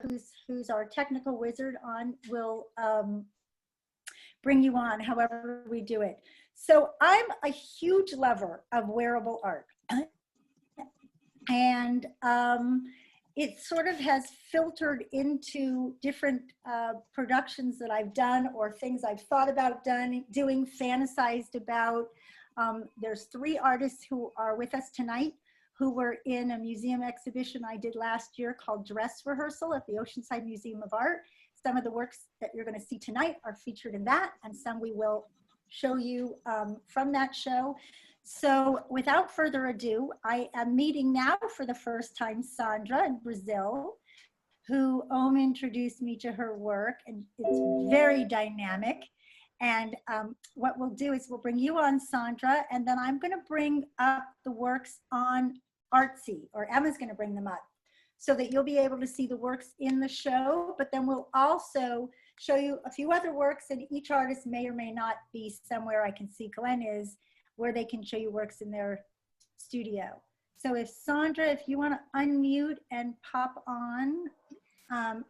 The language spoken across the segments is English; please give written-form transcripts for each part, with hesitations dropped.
who's our technical wizard on, will bring you on however we do it. So I'm a huge lover of wearable art. And it sort of has filtered into different productions that I've done or things I've thought about doing, fantasized about. There's 3 artists who are with us tonight who were in a museum exhibition I did last year called Dress Rehearsal at the Oceanside Museum of Art. Some of the works that you're going to see tonight are featured in that, and some we will show you from that show. So without further ado, I am meeting now for the first time Sandra in Brazil, who introduced me to her work, and it's very dynamic. And what we'll do is we'll bring you on, Sandra, and then I'm going to bring up the works on Artsy, or Emma's going to bring them up, so that you'll be able to see the works in the show. But then we'll also show you a few other works, and each artist may or may not be somewhere. I can see Glenn is, where they can show you works in their studio. So if Sandra, if you want to unmute and pop on.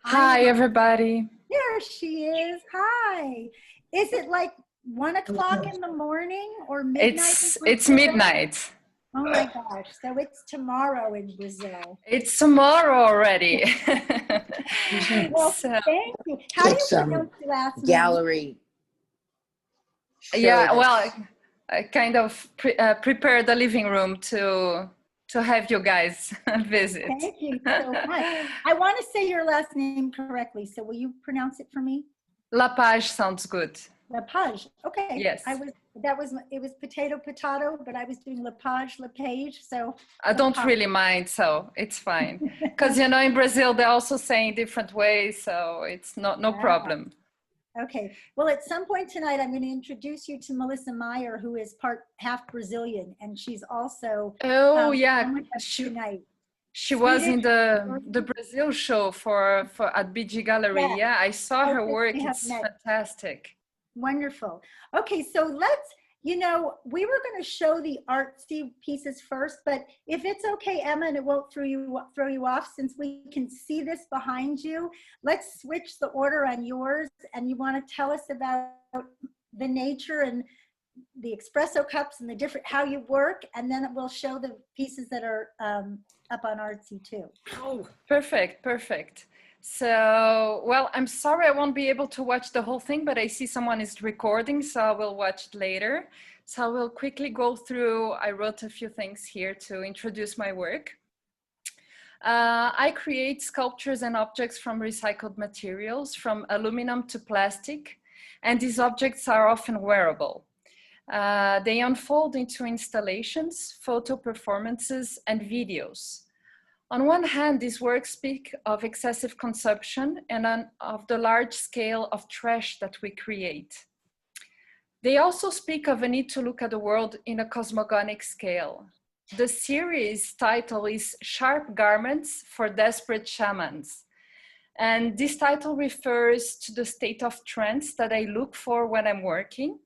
Hi, everybody. There she is. Hi. Is it like 1 o'clock in the morning or midnight? It's midnight. Oh my gosh. So it's tomorrow in Brazil. It's tomorrow already. Well, thank you. How do you pronounce your last name? Gallery. Yeah, well, I kind of prepared the living room to have you guys visit. Thank you so much. I want to say your last name correctly, so will you pronounce it for me? LaPage sounds good. LaPage. Okay. Yes. It was potato, but I was doing LaPage, so. I don't really mind, so it's fine. Because, you know, in Brazil, they're also saying different ways, so it's no problem. Okay. Well, at some point tonight, I'm going to introduce you to Melissa Meyer, who is half Brazilian, and she's also. Oh, yeah. Tonight. She was in the Brazil show for at BG Gallery. Yeah, I saw her work. It's fantastic. Wonderful. Okay, so let's, we were going to show the artsy pieces first, but if it's okay, Emma, and it won't throw you off, since we can see this behind you, let's switch the order on yours, and you want to tell us about the nature and the espresso cups and the different, how you work, and then we'll show the pieces that are up on Artsy too. Oh, perfect. So, well, I'm sorry I won't be able to watch the whole thing, but I see someone is recording, so I will watch it later. So I will quickly go through, I wrote a few things here to introduce my work. I create sculptures and objects from recycled materials, from aluminum to plastic, and these objects are often wearable. They unfold into installations, photo performances, and videos. On one hand, these works speak of excessive consumption and of the large scale of trash that we create. They also speak of a need to look at the world in a cosmogonic scale. The series title is Sharp Garments for Desperate Shamans. And this title refers to the state of trance that I look for when I'm working.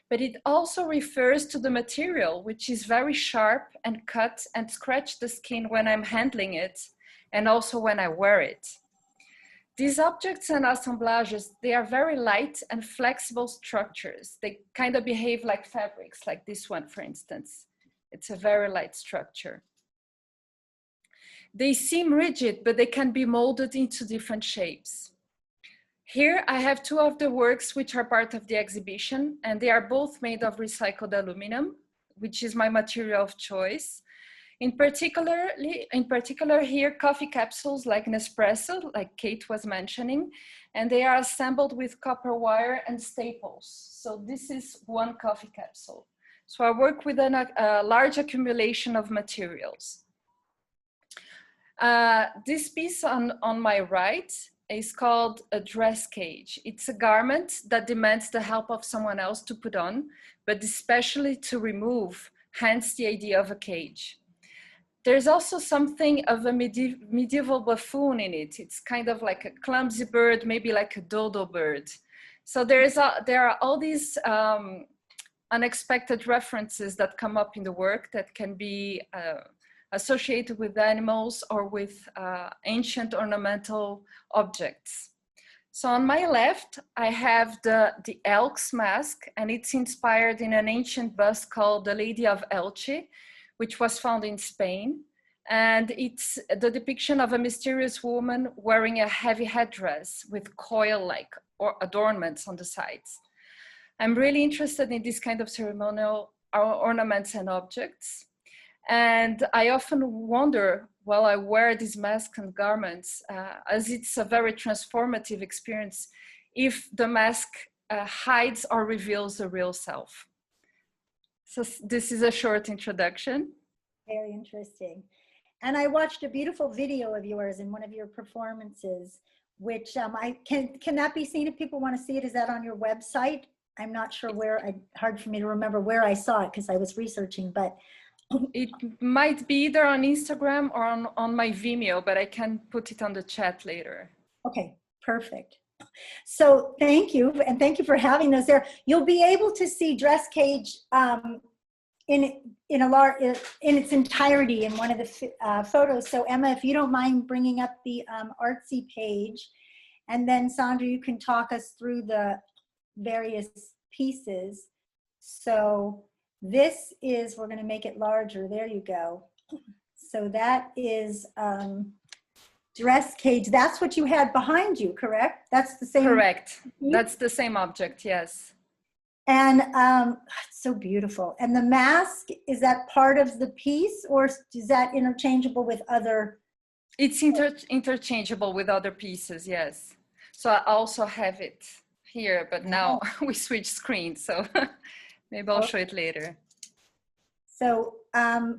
But it also refers to the material, which is very sharp and cut and scratch the skin when I'm handling it, and also when I wear it. These objects and assemblages, they are very light and flexible structures. They kind of behave like fabrics, like this one, for instance. It's a very light structure. They seem rigid, but they can be molded into different shapes. Here I have 2 of the works which are part of the exhibition, and they are both made of recycled aluminum, which is my material of choice. In particular here, coffee capsules like Nespresso, like Kate was mentioning, and they are assembled with copper wire and staples. So this is one coffee capsule. So I work with a large accumulation of materials. This piece on my right is called a dress cage. It's a garment that demands the help of someone else to put on, but especially to remove, hence the idea of a cage. There's also something of a medieval buffoon in it. It's kind of like a clumsy bird, maybe like a dodo bird. So there are all these unexpected references that come up in the work that can be associated with animals or with ancient ornamental objects. So on my left, I have the Elks Mask, and it's inspired in an ancient bust called the Lady of Elche, which was found in Spain. And it's the depiction of a mysterious woman wearing a heavy headdress with coil-like adornments on the sides. I'm really interested in this kind of ceremonial ornaments and objects. And I often wonder, while I wear these masks and garments, as it's a very transformative experience, if the mask hides or reveals the real self. So this is a short introduction. Very interesting. And I watched a beautiful video of yours in one of your performances, which can that be seen if people want to see it? Is that on your website? I'm not sure where, hard for me to remember where I saw it because I was researching, but. It might be either on Instagram or on my Vimeo, but I can put it on the chat later. Okay, perfect. So thank you, and thank you for having those there. You'll be able to see Dress Cage in its entirety in one of the photos. So Emma, if you don't mind bringing up the artsy page, and then Sandra, you can talk us through the various pieces. So this is, we're going to make it larger. There you go. So that is Dress Cage. That's what you had behind you, correct? That's the same. Correct. That's the same object, yes. And it's so beautiful. And the mask, is that part of the piece, or is that interchangeable with other? It's interchangeable with other pieces, yes. So I also have it here, but now we switch screens, so maybe I'll show it later. So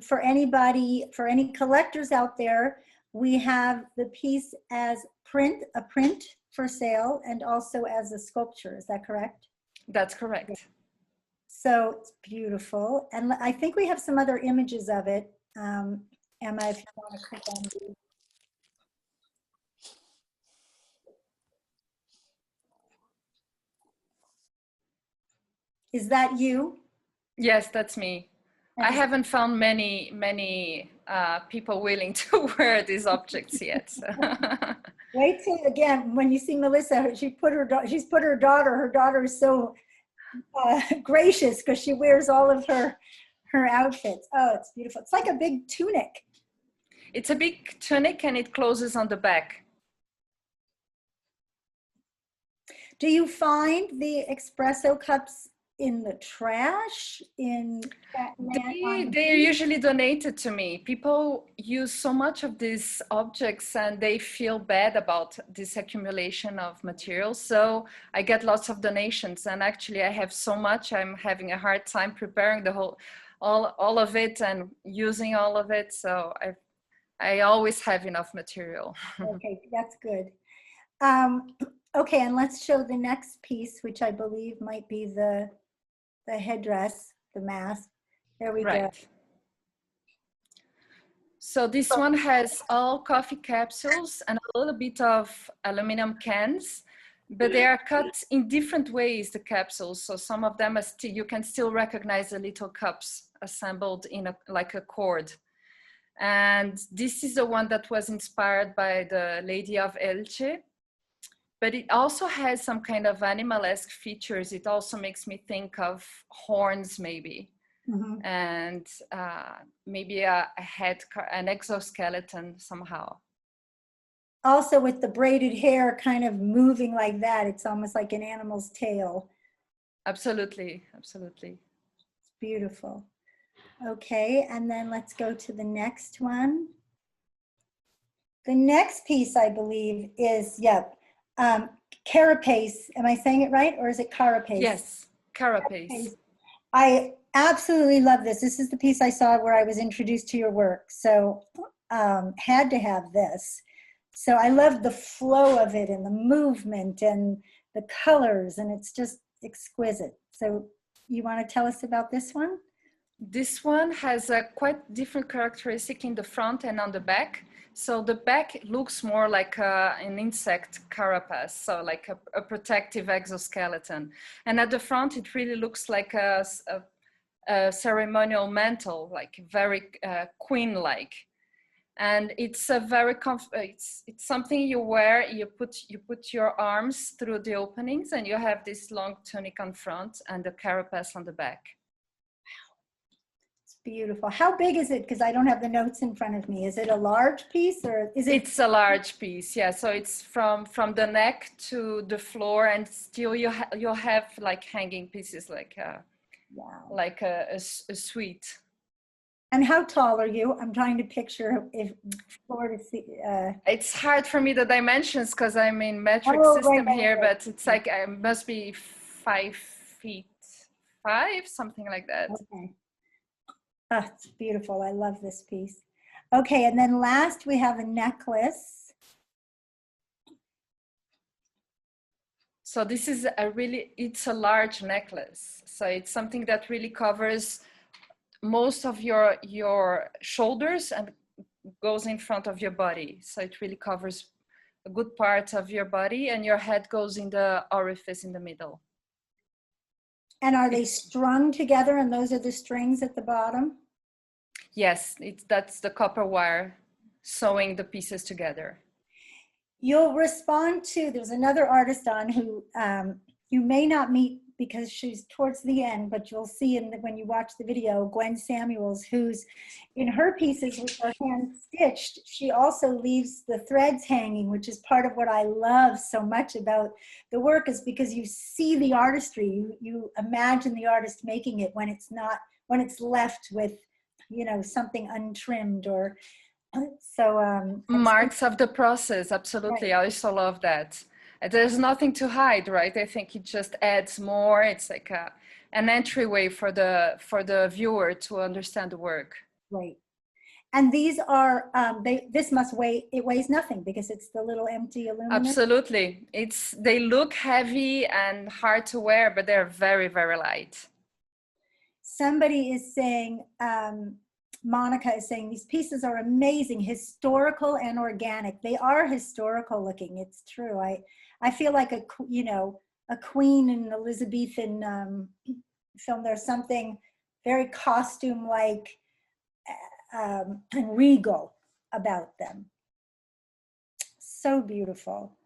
for any collectors out there, we have the piece as a print for sale, and also as a sculpture. Is that correct? That's correct. So it's beautiful. And I think we have some other images of it. Emma, if you want to click on these. Is that you? Yes, that's me. I haven't found many people willing to wear these objects yet. So. Wait till, again, when you see Melissa, she's put her daughter. Her daughter is so gracious because she wears all of her outfits. Oh, it's beautiful. It's like a big tunic. It's a big tunic, and it closes on the back. Do you find the espresso cups in the trash? They're usually donated to me. People use so much of these objects and they feel bad about this accumulation of materials. So I get lots of donations, and actually I have so much, I'm having a hard time preparing all of it and using all of it. So I always have enough material. Okay, that's good. Okay, and let's show the next piece, which I believe might be the headdress, the mask. There we go. So this one has all coffee capsules and a little bit of aluminum cans, but they are cut in different ways, the capsules. So some of them are you can still recognize the little cups assembled in like a cord. And this is the one that was inspired by the Lady of Elche. But it also has some kind of animalesque features. It also makes me think of horns, maybe, and maybe a head, an exoskeleton somehow. Also with the braided hair kind of moving like that, it's almost like an animal's tail. Absolutely, absolutely. It's beautiful. Okay, and then let's go to the next one. The next piece, I believe, is, carapace. Am I saying it right, or is it carapace? Yes, carapace. I absolutely love this. This is the piece I saw where I was introduced to your work. So had to have this. So I love the flow of it and the movement and the colors, and it's just exquisite. So you want to tell us about this one? This one has a quite different characteristic in the front and on the back. So the back looks more like an insect carapace, so like a protective exoskeleton. And at the front, it really looks like a ceremonial mantle, like very queen-like. And it's a very it's something you wear. You put your arms through the openings, and you have this long tunic on front and the carapace on the back. It's beautiful. How big is it? Because I don't have the notes in front of me. Is it a large piece, or is it? It's a large piece, yeah. So it's from the neck to the floor, and still you'll have like hanging pieces, like Wow. like a suite. And how tall are you? I'm trying to picture if floor to see. It's hard for me the dimensions because I'm in metric Oh, system right, here, right. but it's like I must be 5'5", something like that. Okay. Ah, it's beautiful. I love this piece. Okay, and then last we have a necklace. So this is it's a large necklace. So it's something that really covers most of your shoulders and goes in front of your body. So it really covers a good part of your body, and your head goes in the orifice in the middle. And are they strung together, and those are the strings at the bottom? Yes, that's the copper wire sewing the pieces together. You'll respond to, there's another artist on who you may not meet because she's towards the end, but you'll see when you watch the video, Gwen Samuels, who's in her pieces, which are hand stitched, she also leaves the threads hanging, which is part of what I love so much about the work, is because you see the artistry, you imagine the artist making it when it's left with, you know, something untrimmed, or so. Marks of the process, absolutely. Right. I also love that. There's nothing to hide, right? I think it just adds more. It's like an entryway for the viewer to understand the work. Right. And these are this must weigh, it weighs nothing because it's the little empty aluminum. Absolutely. They look heavy and hard to wear, but they're very, very light. Somebody is saying, Monica is saying, these pieces are amazing, historical and organic. They are historical looking. It's true. I feel like a queen in Elizabethan film. There's something very costume-like and regal about them. So beautiful.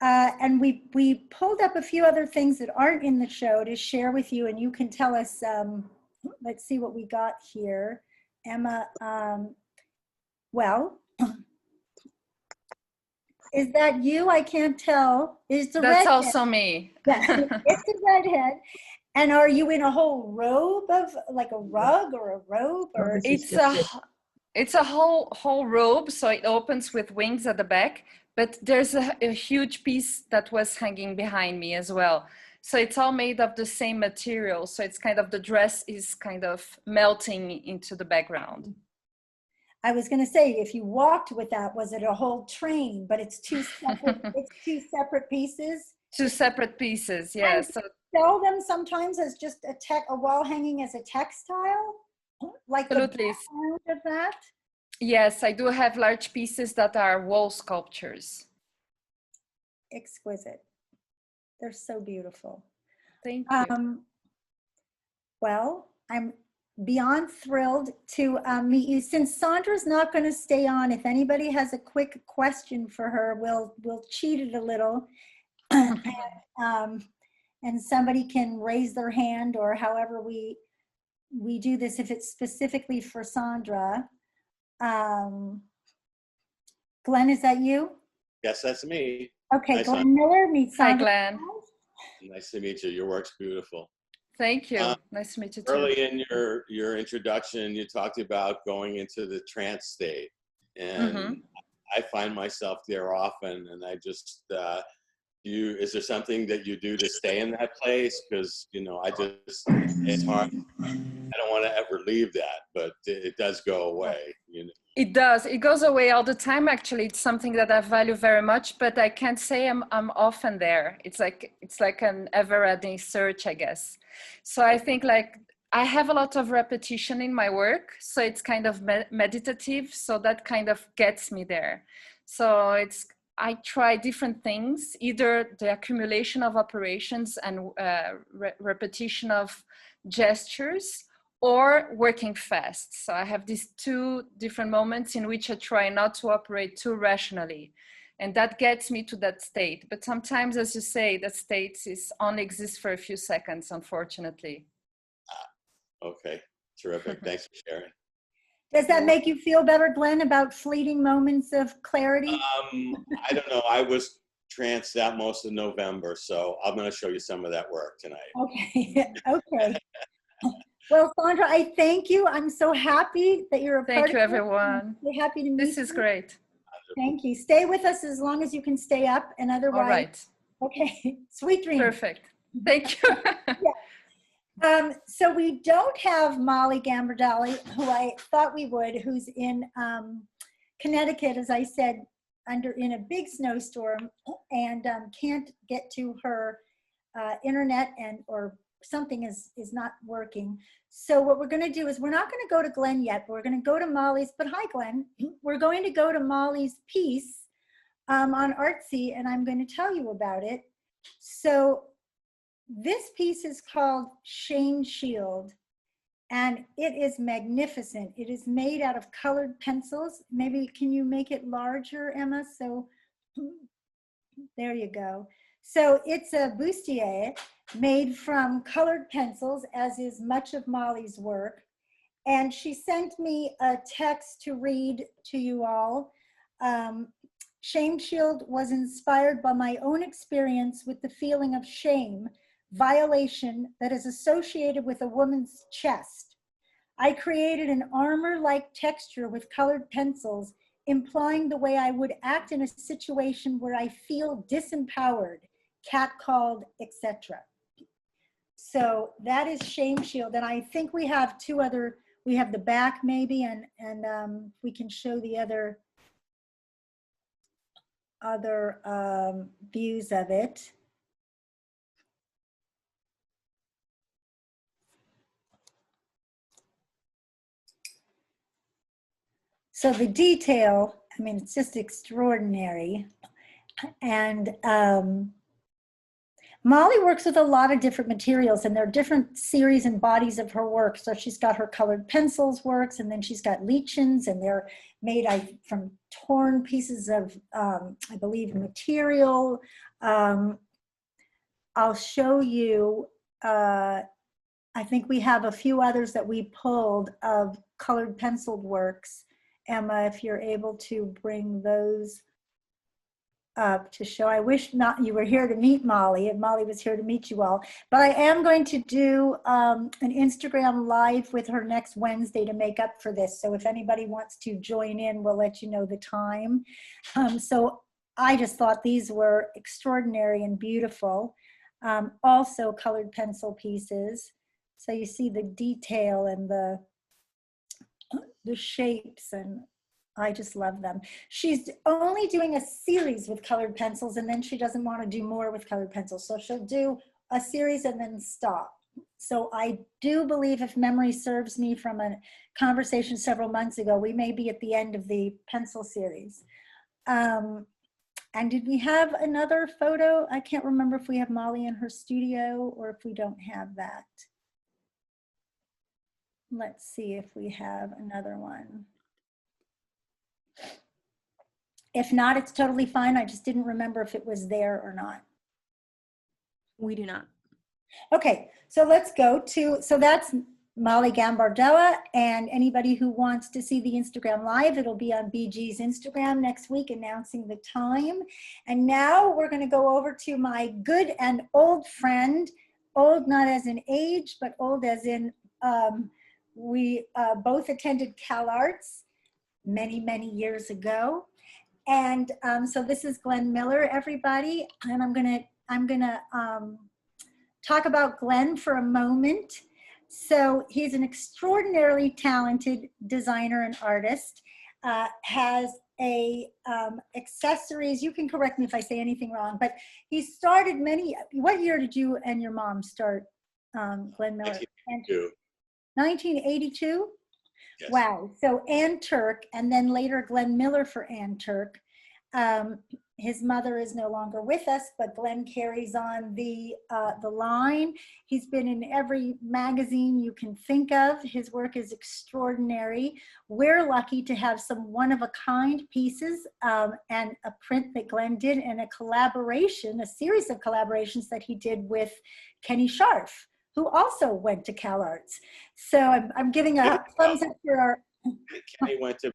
And we pulled up a few other things that aren't in the show to share with you, and you can tell us. Let's see what we got here. Emma, well, is that you? I can't tell. Is the That's redhead. Also me. Yes, it's a redhead. And are you in a whole robe of, like a rug or a robe? Or it's a whole robe, so it opens with wings at the back, but there's a huge piece that was hanging behind me as well. So it's all made of the same material. So it's kind of, the dress is kind of melting into the background. I was going to say, if you walked with that, was it a whole train? But it's two separate pieces. Two separate pieces, yes. Yeah, so sell them sometimes as just a wall hanging as a textile, like absolutely. The background of that. Yes, I do have large pieces that are wall sculptures. Exquisite. They're so beautiful. Thank you. Well, I'm beyond thrilled to meet you. Since Sandra's not going to stay on, if anybody has a quick question for her, we'll cheat it a little, and somebody can raise their hand, or however we do this, if it's specifically for Sandra. Glenn, is that you? Yes, that's me. Okay, nice Gwen Miller, meet Sandra. Hi, Glenn. Nice to meet you. Your work's beautiful. Thank you. Nice to meet you too. Early in your introduction, you talked about going into the trance state, and I find myself there often, and I just, is there something that you do to stay in that place? Because, it's hard. I don't want to ever leave that, but it does go away, It does. It goes away all the time. Actually, it's something that I value very much, but I can't say I'm often there. It's like an ever-ending search, I guess. So I think, like, I have a lot of repetition in my work, so it's kind of meditative. So that kind of gets me there. So I try different things, either the accumulation of operations and repetition of gestures, or working fast. So I have these two different moments in which I try not to operate too rationally. And that gets me to that state. But sometimes, as you say, that state only exists for a few seconds, unfortunately. Okay, terrific. Thanks for sharing. Does that make you feel better, Glenn, about fleeting moments of clarity? I don't know. I was tranced out most of November, so I'm going to show you some of that work tonight. Okay. Okay. Well, Sandra, I thank you. I'm so happy that you're a part of it. Thank you, everyone. We're happy to meet you. This is great. Thank you. Stay with us as long as you can stay up, and otherwise. All right. Okay. Sweet dreams. Perfect. Thank you. So we don't have Molly Gambardella, who I thought we would, who's in Connecticut, as I said, in a big snowstorm, and can't get to her internet, or something is not working. So what we're going to do is, we're not going to go to Glenn yet, but we're going to go to Molly's. But hi, Glenn. We're going to go to Molly's piece on Artsy, and I'm going to tell you about it. So this piece is called Shame Shield, and it is magnificent. It is made out of colored pencils. Maybe, can you make it larger, Emma? So there you go. So it's a bustier made from colored pencils, as is much of Molly's work. And she sent me a text to read to you all. Shame Shield was inspired by my own experience with the feeling of shame, violation that is associated with a woman's chest. I created an armor-like texture with colored pencils, implying the way I would act in a situation where I feel disempowered, catcalled, etc. So that is Shame Shield, and I think we have two other. We have the back maybe, and we can show the other views of it. So the detail, I mean, it's just extraordinary. And Molly works with a lot of different materials, and there are different series and bodies of her work. So she's got her colored pencils works, and then she's got lichens, and they're made from torn pieces of, I believe, material. I'll show you, I think we have a few others that we pulled of colored penciled works. Emma, if you're able to bring those up to show. I wish not you were here to meet Molly, and Molly was here to meet you all. But I am going to do an Instagram live with her next Wednesday to make up for this. So if anybody wants to join in, we'll let you know the time. So I just thought these were extraordinary and beautiful. Also colored pencil pieces. So you see the detail and the shapes, and I just love them. She's only doing a series with colored pencils, and then she doesn't want to do more with colored pencils. So she'll do a series and then stop. So I do believe, if memory serves me from a conversation several months ago, we may be at the end of the pencil series. And did we have another photo? I can't remember if we have Molly in her studio or if we don't have that. Let's see if we have another one. If not, it's totally fine. I just didn't remember if it was there or not. We do not. Okay, so let's go to, so that's Molly Gambardella, and anybody who wants to see the Instagram live, it'll be on BG's Instagram next week, announcing the time. And now we're going to go over to my good and old friend, old not as in age, but old as in we both attended CalArts many, many years ago. And so this is Glen Miller, everybody. And I'm gonna talk about Glen for a moment. So he's an extraordinarily talented designer and artist, has accessories. You can correct me if I say anything wrong, but he started what year did you and your mom start, Glen Miller? 1982. 1982? Yes. Wow. So Ann Turk, and then later Glen Miller for Ann Turk. his mother is no longer with us, but Glenn carries on the line. He's been in every magazine you can think of. His work is extraordinary. We're lucky to have some one-of-a-kind pieces and a print that Glenn did, and a collaboration, a series of collaborations that he did with Kenny Scharf, who also went to Cal Arts. So I'm giving a thumbs up for our... Kenny went to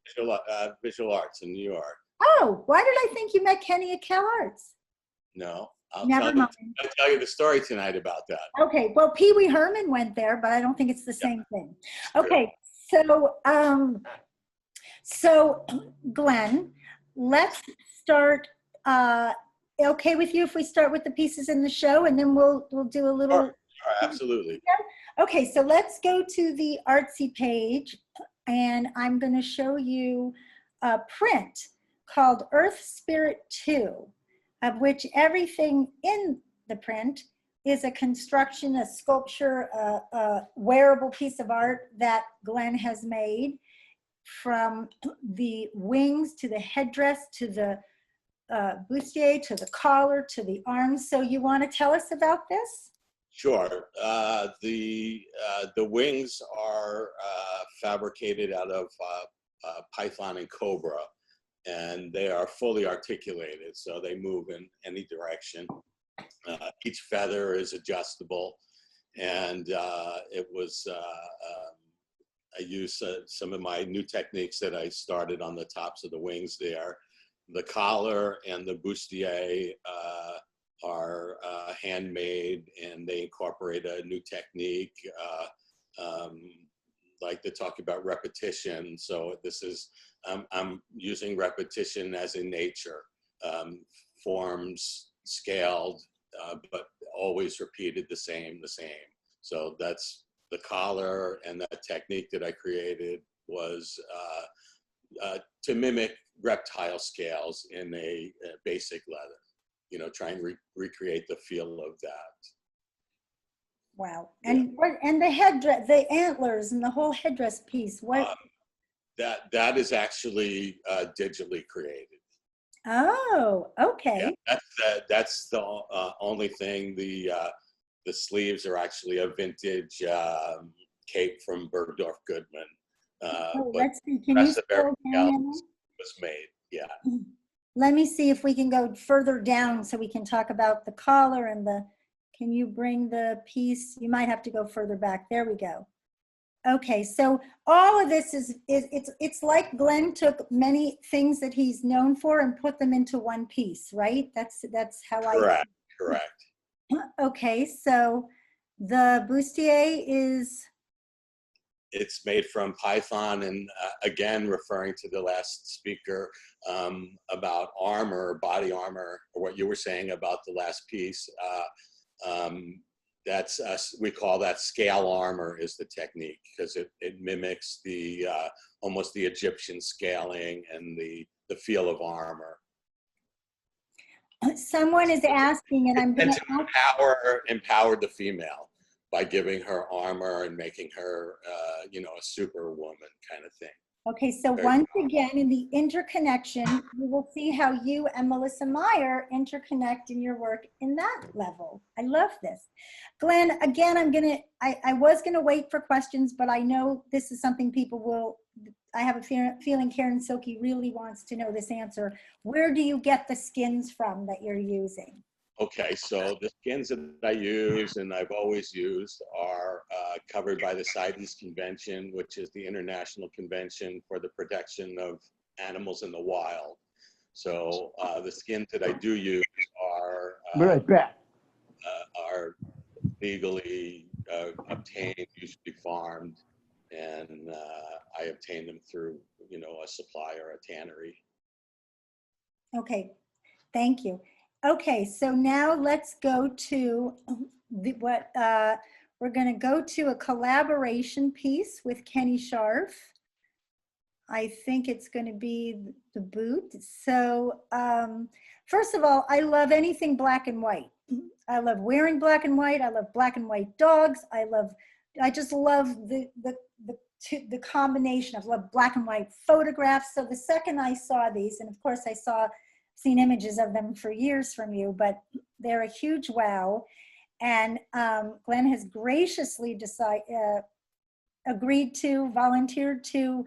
visual arts in New York. Oh, why did I think you met Kenny at Cal Arts? No, I'll tell you the story tonight about that. Okay, well, Pee Wee Herman went there, but I don't think it's the same thing. Okay, so Glenn, let's start. Okay with you if we start with the pieces in the show, and then we'll do a little. Sure, absolutely. Okay, so let's go to the artsy page, and I'm going to show you a print called Earth Spirit 2, of which everything in the print is a construction, a sculpture, a wearable piece of art that Glenn has made, from the wings to the headdress to the bustier to the collar to the arms. So you want to tell us about this? Sure. The wings are fabricated out of python and cobra, and they are fully articulated, so they move in any direction. Each feather is adjustable, and it was I use some of my new techniques that I started on the tops of the wings there. The collar and the bustier are handmade, and they incorporate a new technique. Like to talk about repetition. So this is, I'm using repetition as in nature, forms scaled, but always repeated the same. So that's the collar, and that technique that I created was to mimic reptile scales in a basic leather, try and recreate the feel of that. Wow. And what, and the headdress, the antlers and the whole headdress piece, what? That is actually digitally created. Oh, okay. Yeah, that's the only thing. The sleeves are actually a vintage cape from Bergdorf Goodman. Let's see. Can you scroll down? Was made, yeah. Let me see if we can go further down so we can talk about the collar and the, can you bring the piece? You might have to go further back. There we go. Okay, so all of this it's like Glenn took many things that he's known for and put them into one piece, right? That's how Correct. Okay, so the bustier is... It's made from python, and again, referring to the last speaker about armor, body armor, or what you were saying about the last piece. That's we call that scale armor is the technique, because it mimics the almost the Egyptian scaling and the feel of armor. Someone is asking, and I'm going to empower the female by giving her armor and making her, a superwoman kind of thing. Okay, so once again, in the interconnection, you will see how you and Melissa Meyer interconnect in your work in that level. I love this. Glenn, again, I was gonna wait for questions, but I know this is something people will, I have a feeling Karen Silke really wants to know this answer. Where do you get the skins from that you're using? Okay, so the skins that I use and I've always used are covered by the CITES Convention, which is the International Convention for the Protection of Animals in the Wild. So the skins that I do use are legally obtained, usually farmed, and I obtain them through, a supplier, a tannery. Okay, thank you. Okay, so now let's go to we're going to go to a collaboration piece with Kenny Scharf. I think it's going to be the boot. So first of all, I love anything black and white. I love wearing black and white. I love black and white dogs. I just love the combination of black and white photographs. So the second I saw these, and of course I saw seen images of them for years from you, but they're a huge wow. And Gwen has graciously volunteered to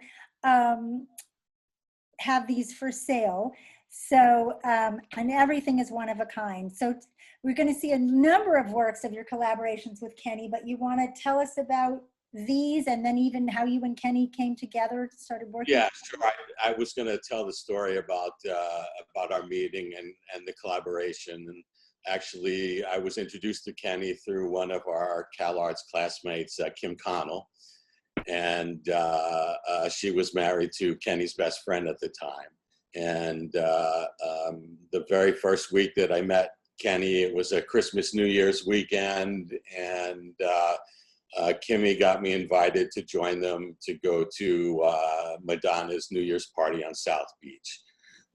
have these for sale. So, and everything is one of a kind. So we're going to see a number of works of your collaborations with Kenny, but you want to tell us about these and then even how you and Kenny came together, started working? Yeah, sure. I was going to tell the story about our meeting and the collaboration. And actually, I was introduced to Kenny through one of our CalArts classmates, Kim Connell. And she was married to Kenny's best friend at the time. And the very first week that I met Kenny, it was a Christmas, New Year's weekend, and Kimmy got me invited to join them to go to Madonna's New Year's party on South Beach.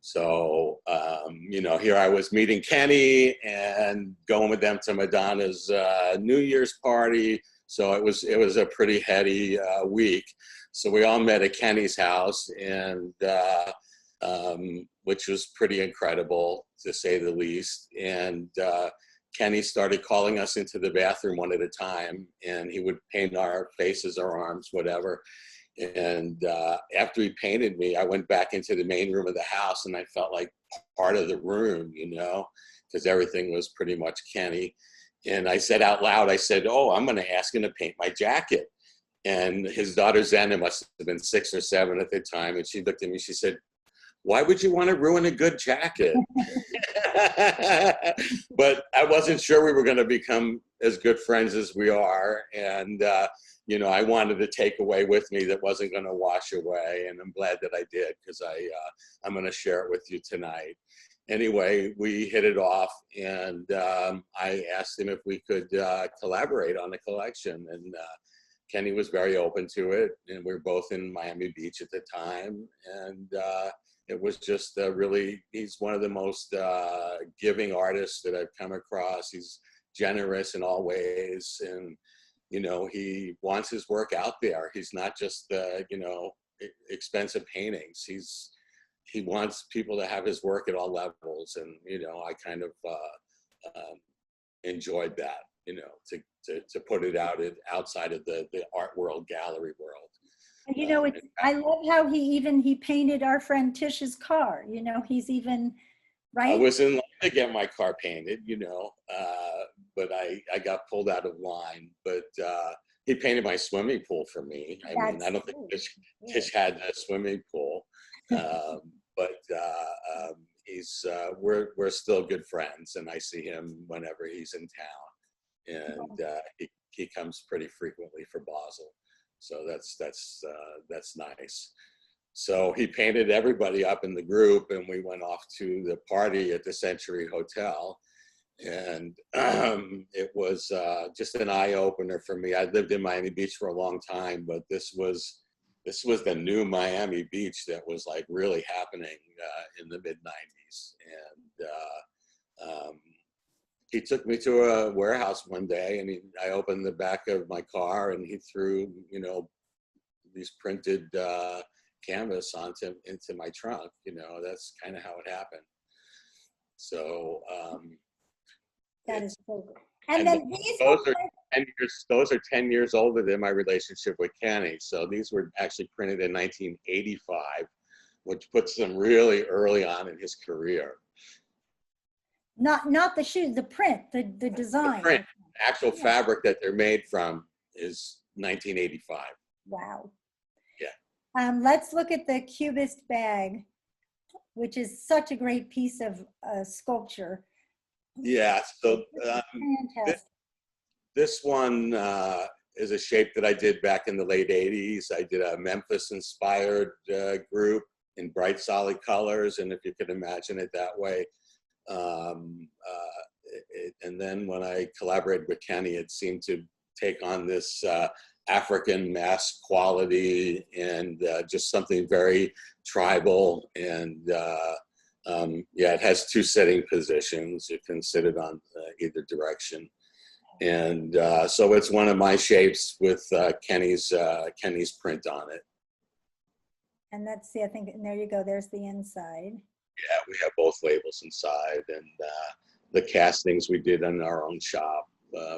So, you know, here I was meeting Kenny and going with them to Madonna's New Year's party. So it was a pretty heady week. So we all met at Kenny's house, and which was pretty incredible, to say the least. And Kenny started calling us into the bathroom one at a time, and he would paint our faces, our arms, whatever. And after he painted me, I went back into the main room of the house, and I felt like part of the room, you know, because everything was pretty much Kenny. And I said out loud, I said, "Oh, I'm going to ask him to paint my jacket." And his daughter Zenna must have been 6 or 7 at the time, and she looked at me, she said, "Why would you want to ruin a good jacket?" But I wasn't sure we were going to become as good friends as we are. And, you know, I wanted to take away with me that wasn't going to wash away. And I'm glad that I did, because I'm going to share it with you tonight. Anyway, we hit it off, and I asked him if we could collaborate on the collection. And Kenny was very open to it. And we were both in Miami Beach at the time. And it was just really, he's one of the most giving artists that I've come across. He's generous in all ways. And, you know, he wants his work out there. He's not just, you know, expensive paintings. He wants people to have his work at all levels. And, you know, I kind of enjoyed that, you know, to put it out outside of the art world, gallery world. You know, I love how he painted our friend Tish's car. You know, he's even, right? I was in line to get my car painted, you know, but I got pulled out of line. But he painted my swimming pool for me. I mean, I don't think Tish had a swimming pool, but we're still good friends, and I see him whenever he's in town, and he comes pretty frequently for Basel. So that's nice. So he painted everybody up in the group, and we went off to the party at the Century Hotel. And it was just an eye opener for me. I lived in Miami Beach for a long time, but this was the new Miami Beach that was like really happening in the mid-90s. And he took me to a warehouse one day, and I opened the back of my car, and he threw, you know, these printed canvas into my trunk. You know, that's kind of how it happened. So that is so good. And then those are 10 years older than my relationship with Kenny. So these were actually printed in 1985, which puts them really early on in his career. Not the shoes, the print, the design. The print, actual fabric that they're made from is 1985. Wow. Yeah. Let's look at the Cubist bag, which is such a great piece of sculpture. Yeah. So this one is a shape that I did back in the late 80s. I did a Memphis-inspired group in bright, solid colors, and if you could imagine it that way. And then when I collaborated with Kenny, it seemed to take on this African mask quality and just something very tribal. And yeah, it has 2 sitting positions. You can sit it on either direction. And so it's one of my shapes with Kenny's print on it. And let's see, I think, and there you go, there's the inside. Yeah, we have both labels inside, and the castings we did in our own shop.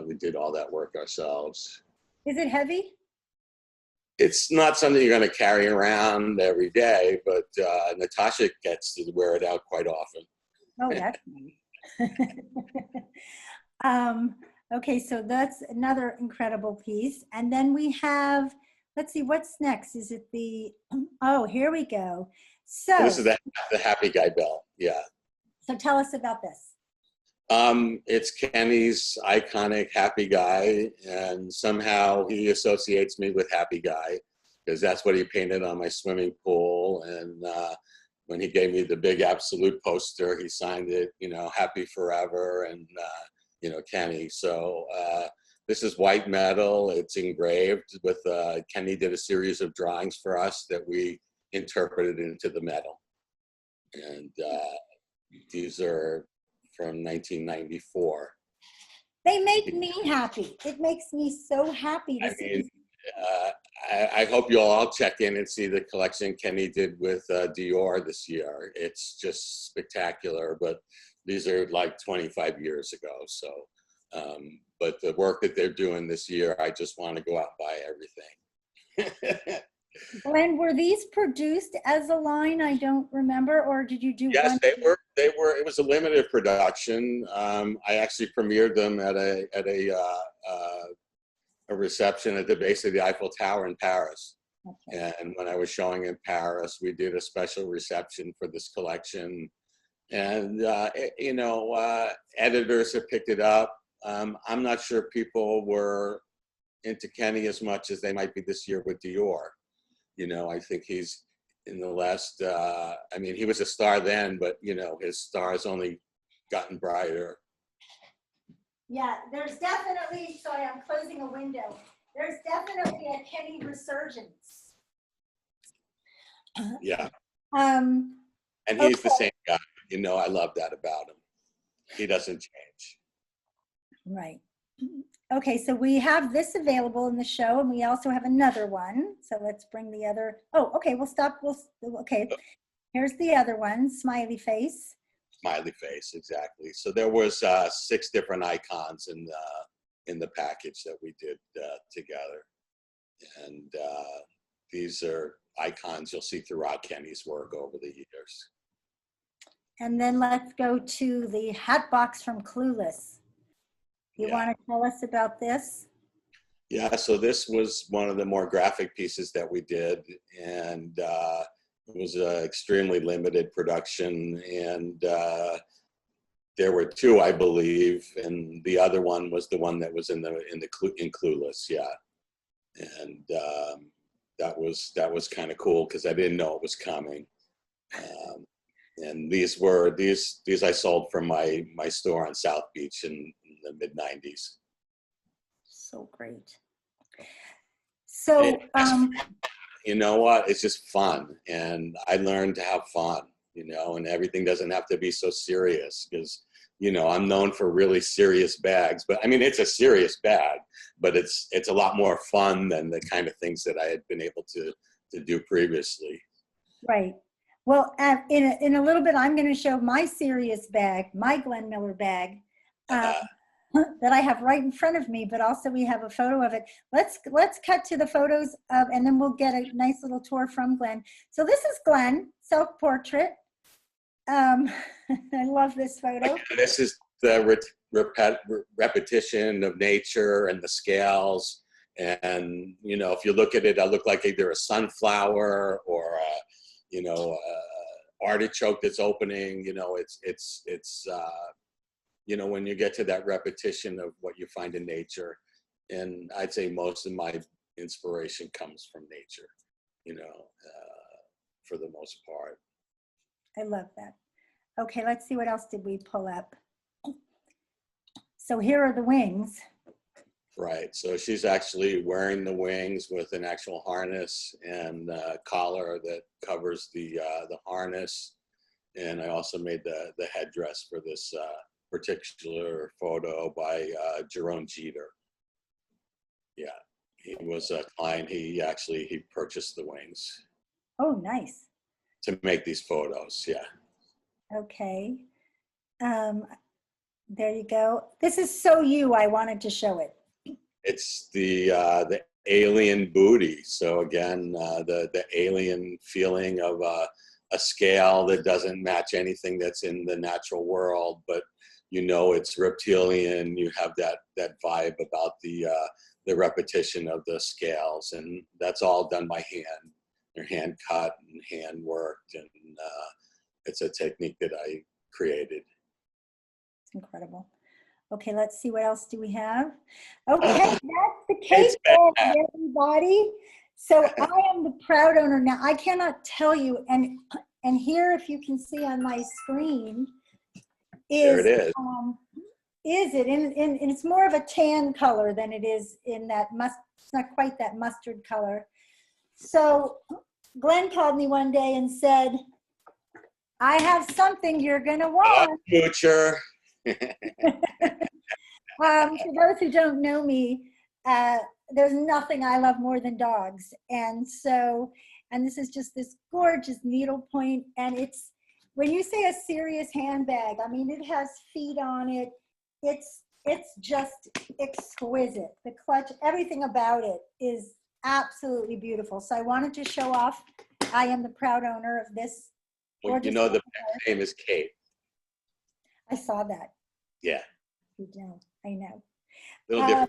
We did all that work ourselves. Is it heavy? It's not something you're going to carry around every day, but Natasha gets to wear it out quite often. Oh, that's nice. Okay, so that's another incredible piece. And then we have, let's see, what's next? Is it the, oh, here we go. So This is the Happy Guy belt, yeah. So tell us about this. It's Kenny's iconic Happy Guy, and somehow he associates me with Happy Guy because that's what he painted on my swimming pool. And when he gave me the big Absolute poster, he signed it, you know, Happy Forever, and you know, Kenny. So this is white metal. It's engraved with, Kenny did a series of drawings for us that we interpreted into the metal. And these are from 1994. They make me happy. It makes me so happy to see these. I hope you'll all check in and see the collection Kenny did with Dior this year. It's just spectacular, but these are like 25 years ago. So, but the work that they're doing this year, I just want to go out and buy everything. Gwen, were these produced as a line? I don't remember, or did you do? Yes, one? they were. It was a limited production. I actually premiered them at a reception at the base of the Eiffel Tower in Paris. Okay. And when I was showing in Paris, we did a special reception for this collection. And, you know, editors have picked it up. I'm not sure people were into Kenny as much as they might be this year with Dior. You know, I think he's in the last, I mean, he was a star then, but, you know, his star has only gotten brighter. Yeah, there's definitely, sorry, I'm closing a window. There's definitely a Kenny resurgence. Yeah. And he's okay. The same guy. You know, I love that about him. He doesn't change. Right. Okay, so we have this available in the show, and we also have another one. So let's bring the other. Oh, okay, we'll stop. Okay, here's the other one, smiley face. Smiley face, exactly. So there was 6 different icons in the package that we did together, and these are icons you'll see throughout Kenny's work over the years. And then let's go to the hat box from Clueless. You want to tell us about this? Yeah, so this was one of the more graphic pieces that we did, and it was an extremely limited production, and there were 2, I believe, and the other one was the one that was in Clueless, yeah. And that was kind of cool because I didn't know it was coming. And these I sold from my store on South Beach in the mid-90s. So great. So you know what? It's just fun, and I learned to have fun. You know, and everything doesn't have to be so serious because, you know, I'm known for really serious bags. But I mean, it's a serious bag, but it's a lot more fun than the kind of things that I had been able to do previously. Right. Well, in a little bit, I'm going to show my serious bag, my Glen Miller bag, that I have right in front of me. But also, we have a photo of it. Let's cut to the photos of, and then we'll get a nice little tour from Glen. So this is Glen, self-portrait. I love this photo. This is the repetition of nature and the scales. And, you know, if you look at it, I look like either a sunflower or you know, artichoke that's opening. You know, it's you know, when you get to that repetition of what you find in nature, and I'd say most of my inspiration comes from nature, you know, for the most part. I love that. Okay, let's see, what else did we pull up? So here are the wings. Right, so she's actually wearing the wings with an actual harness and a collar that covers the harness. And I also made the headdress for this particular photo by Jerome Jeter. Yeah, he was a client. He purchased the wings. Oh, nice. To make these photos, yeah. Okay. There you go. This is so you. I wanted to show it. It's the alien booty. So again, the alien feeling of a scale that doesn't match anything that's in the natural world, but you know it's reptilian. You have that vibe about the repetition of the scales, and that's all done by hand. They're hand cut and hand worked, and it's a technique that I created. It's incredible. Okay, let's see, what else do we have? Okay, that's the cake bowl, everybody. So I am the proud owner now. I cannot tell you, and here, if you can see on my screen, There it is. And it's more of a tan color than it is in that it's not quite that mustard color. So Glenn called me one day and said, I have something you're gonna want. Future. For those who don't know me, there's nothing I love more than dogs. And this is just this gorgeous needlepoint. And it's, when you say a serious handbag, I mean, it has feet on it. It's just exquisite. The clutch, everything about it is absolutely beautiful. So I wanted to show off. I am the proud owner of this. Well, you know, the name is Kate. I saw that. Yeah. You know, I know. A little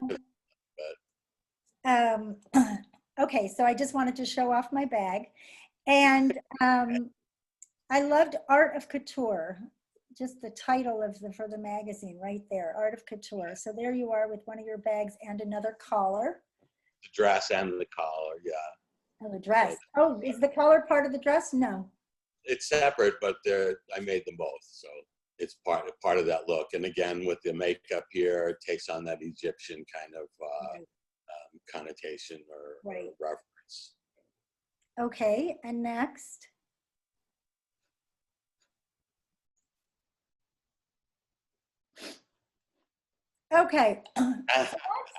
different. Okay, so I just wanted to show off my bag. And I loved Art of Couture, just the title for the magazine right there, Art of Couture. So there you are with one of your bags and another collar. The dress and the collar, yeah. Oh, the dress. Oh, is the collar part of the dress? No. It's separate, but I made them both. So it's part of that look. And again, with the makeup here, it takes on that Egyptian kind of connotation or reference. Okay, and next. Okay, so that's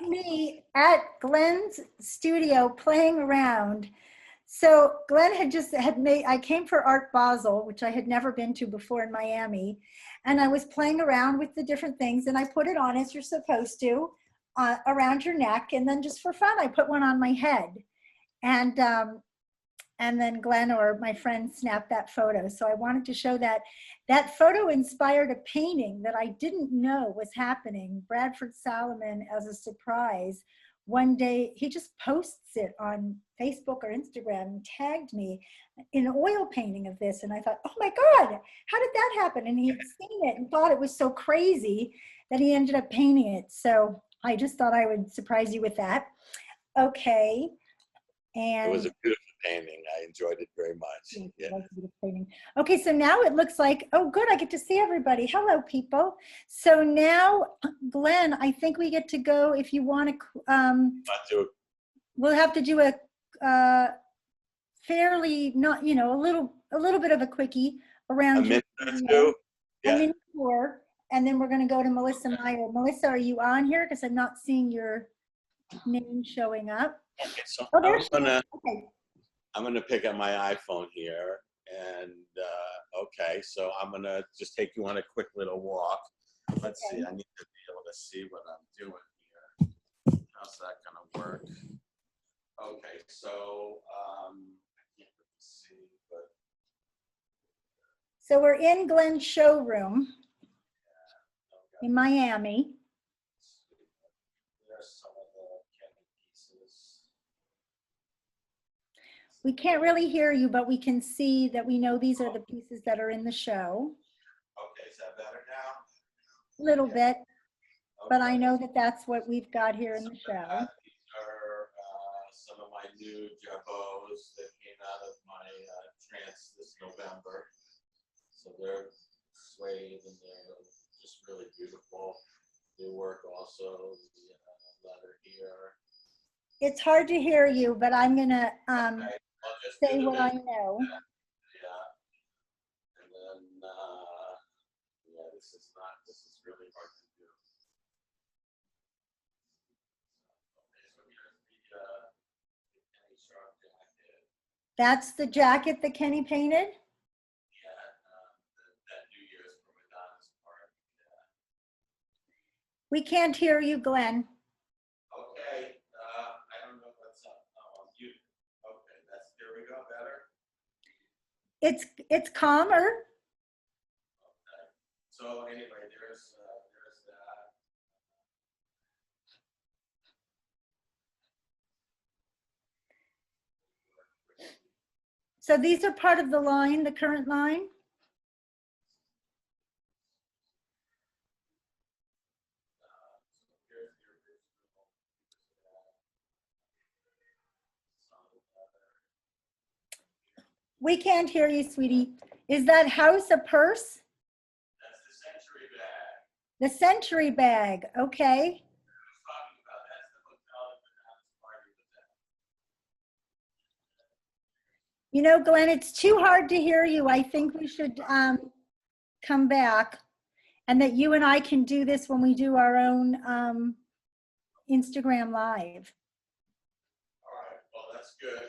me at Glenn's studio playing around. So Glenn I came for Art Basel, which I had never been to before in Miami. And I was playing around with the different things, and I put it on as you're supposed to, around your neck. And then just for fun, I put one on my head. And then Glenn or my friend snapped that photo. So I wanted to show that. That photo inspired a painting that I didn't know was happening. Bradford Salomon, as a surprise, one day, he just posts it on Facebook or Instagram and tagged me in an oil painting of this. And I thought, oh my God, how did that happen? And he'd seen it and thought it was so crazy that he ended up painting it. So I just thought I would surprise you with that. Okay. And it was a beautiful painting. I enjoyed it very much. Yeah. Okay, so now it looks like, oh good, I get to see everybody. Hello, people. So now, Glenn, I think we get to go, if you want to, we'll have to do a fairly, not, you know, a little bit of a quickie around a minute or two. Yeah. A minute more, and then we're going to go to Melissa Meyer. Melissa, are you on here? Because I'm not seeing your name showing up. Okay, so okay. I'm gonna pick up my iPhone here, and okay, so I'm gonna just take you on a quick little walk. Let's see, I need to be able to see what I'm doing here. How's that gonna work? Okay, so I can't really see, but so we're in Glenn's showroom in Miami. We can't really hear you, but we can see that we know these are the pieces that are in the show. Okay, is that better now? A little bit, but I know that that's what we've got here in the show. These are some of my new jabots that came out of my trance this November. So they're suede and they're just really beautiful. New work also, the leather here. It's hard to hear you, but I'm gonna say what I know. Yeah, and then yeah, this is really hard to do. Okay, so here's the Kenny Scharf jacket. That's the jacket that Kenny painted? Yeah, that new We can't hear you, Glenn. Okay, I don't know what's up. Oh, I'm muted. Okay, there we go, better? It's calmer. Okay. So anyway, there's that. So these are part of the line, the current line? We can't hear you, sweetie. Is that house a purse? That's the century bag. The century bag, okay. You know, Glenn, it's too hard to hear you. I think we should come back, and that you and I can do this when we do our own Instagram Live. All right, well, that's good.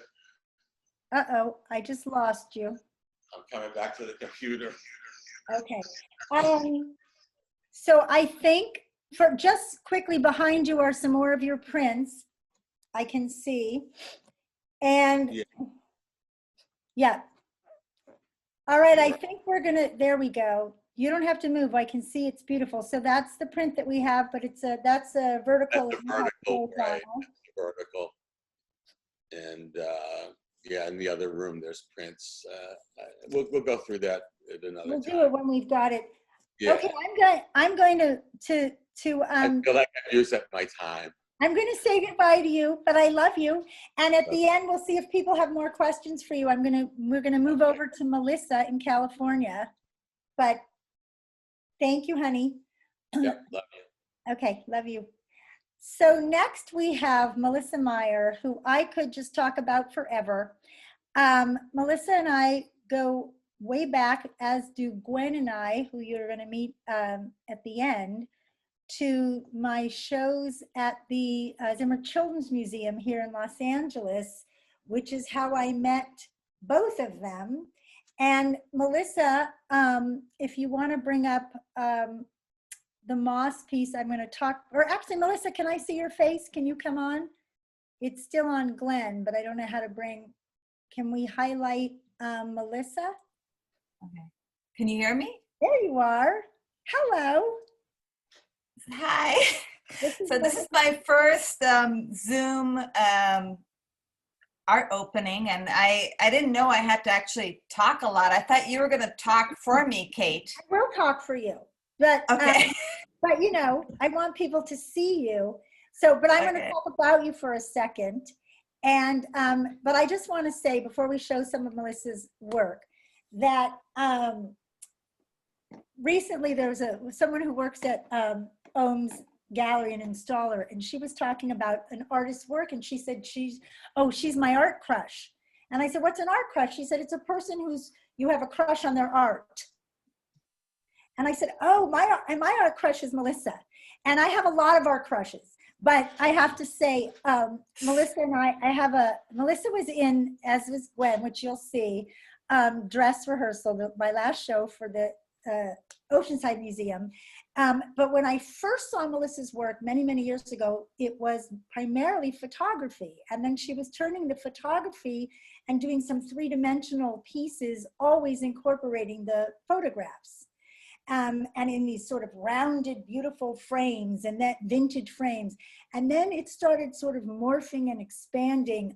Uh-oh, I just lost you. I'm coming back to the computer. Okay. So I think for just quickly behind you are some more of your prints I can see. And yeah. All right, I think we're gonna, there we go. You don't have to move. I can see it's beautiful. So that's the print that we have, but that's a vertical. That's a vertical, right? That's a vertical. And yeah, in the other room, there's prints. We'll go through that at another time. We'll do it when we've got it. Yeah. Okay, I'm going to I feel like I've used up my time. I'm going to say goodbye to you, but I love you. And at the end, we'll see if people have more questions for you. We're going to move over to Melissa in California. But thank you, honey. Yeah, love you. Okay, love you. So next we have Melissa Meyer, who I could just talk about forever. Melissa and I go way back, as do Gwen and I, who you're going to meet at the end, to my shows at the Zimmer Children's Museum here in Los Angeles, which is how I met both of them. And Melissa, if you want to bring up the moss piece, I'm going to talk, or actually, Melissa, can I see your face? Can you come on? It's still on Glenn, but I don't know how to bring, can we highlight Melissa? Okay. Can you hear me? There you are. Hello. Hi. So this is my first Zoom art opening, and I didn't know I had to actually talk a lot. I thought you were going to talk for me, Kate. I will talk for you, but okay. But you know, I want people to see you. So, but I'm going to talk about you for a second, and but I just want to say before we show some of Melissa's work that recently there was someone who works at Ohm's Gallery, an installer, and she was talking about an artist's work, and she said she's my art crush. And I said, what's an art crush? She said, it's a person you have a crush on their art. And I said, oh, my art crush is Melissa. And I have a lot of art crushes, but I have to say, Melissa and Melissa was in, as was Gwen, which you'll see, dress rehearsal, my last show for the Oceanside Museum. But when I first saw Melissa's work many, many years ago, it was primarily photography. And then she was turning to photography and doing some three-dimensional pieces, always incorporating the photographs. And in these sort of rounded, beautiful frames and that vintage frames. And then it started sort of morphing and expanding.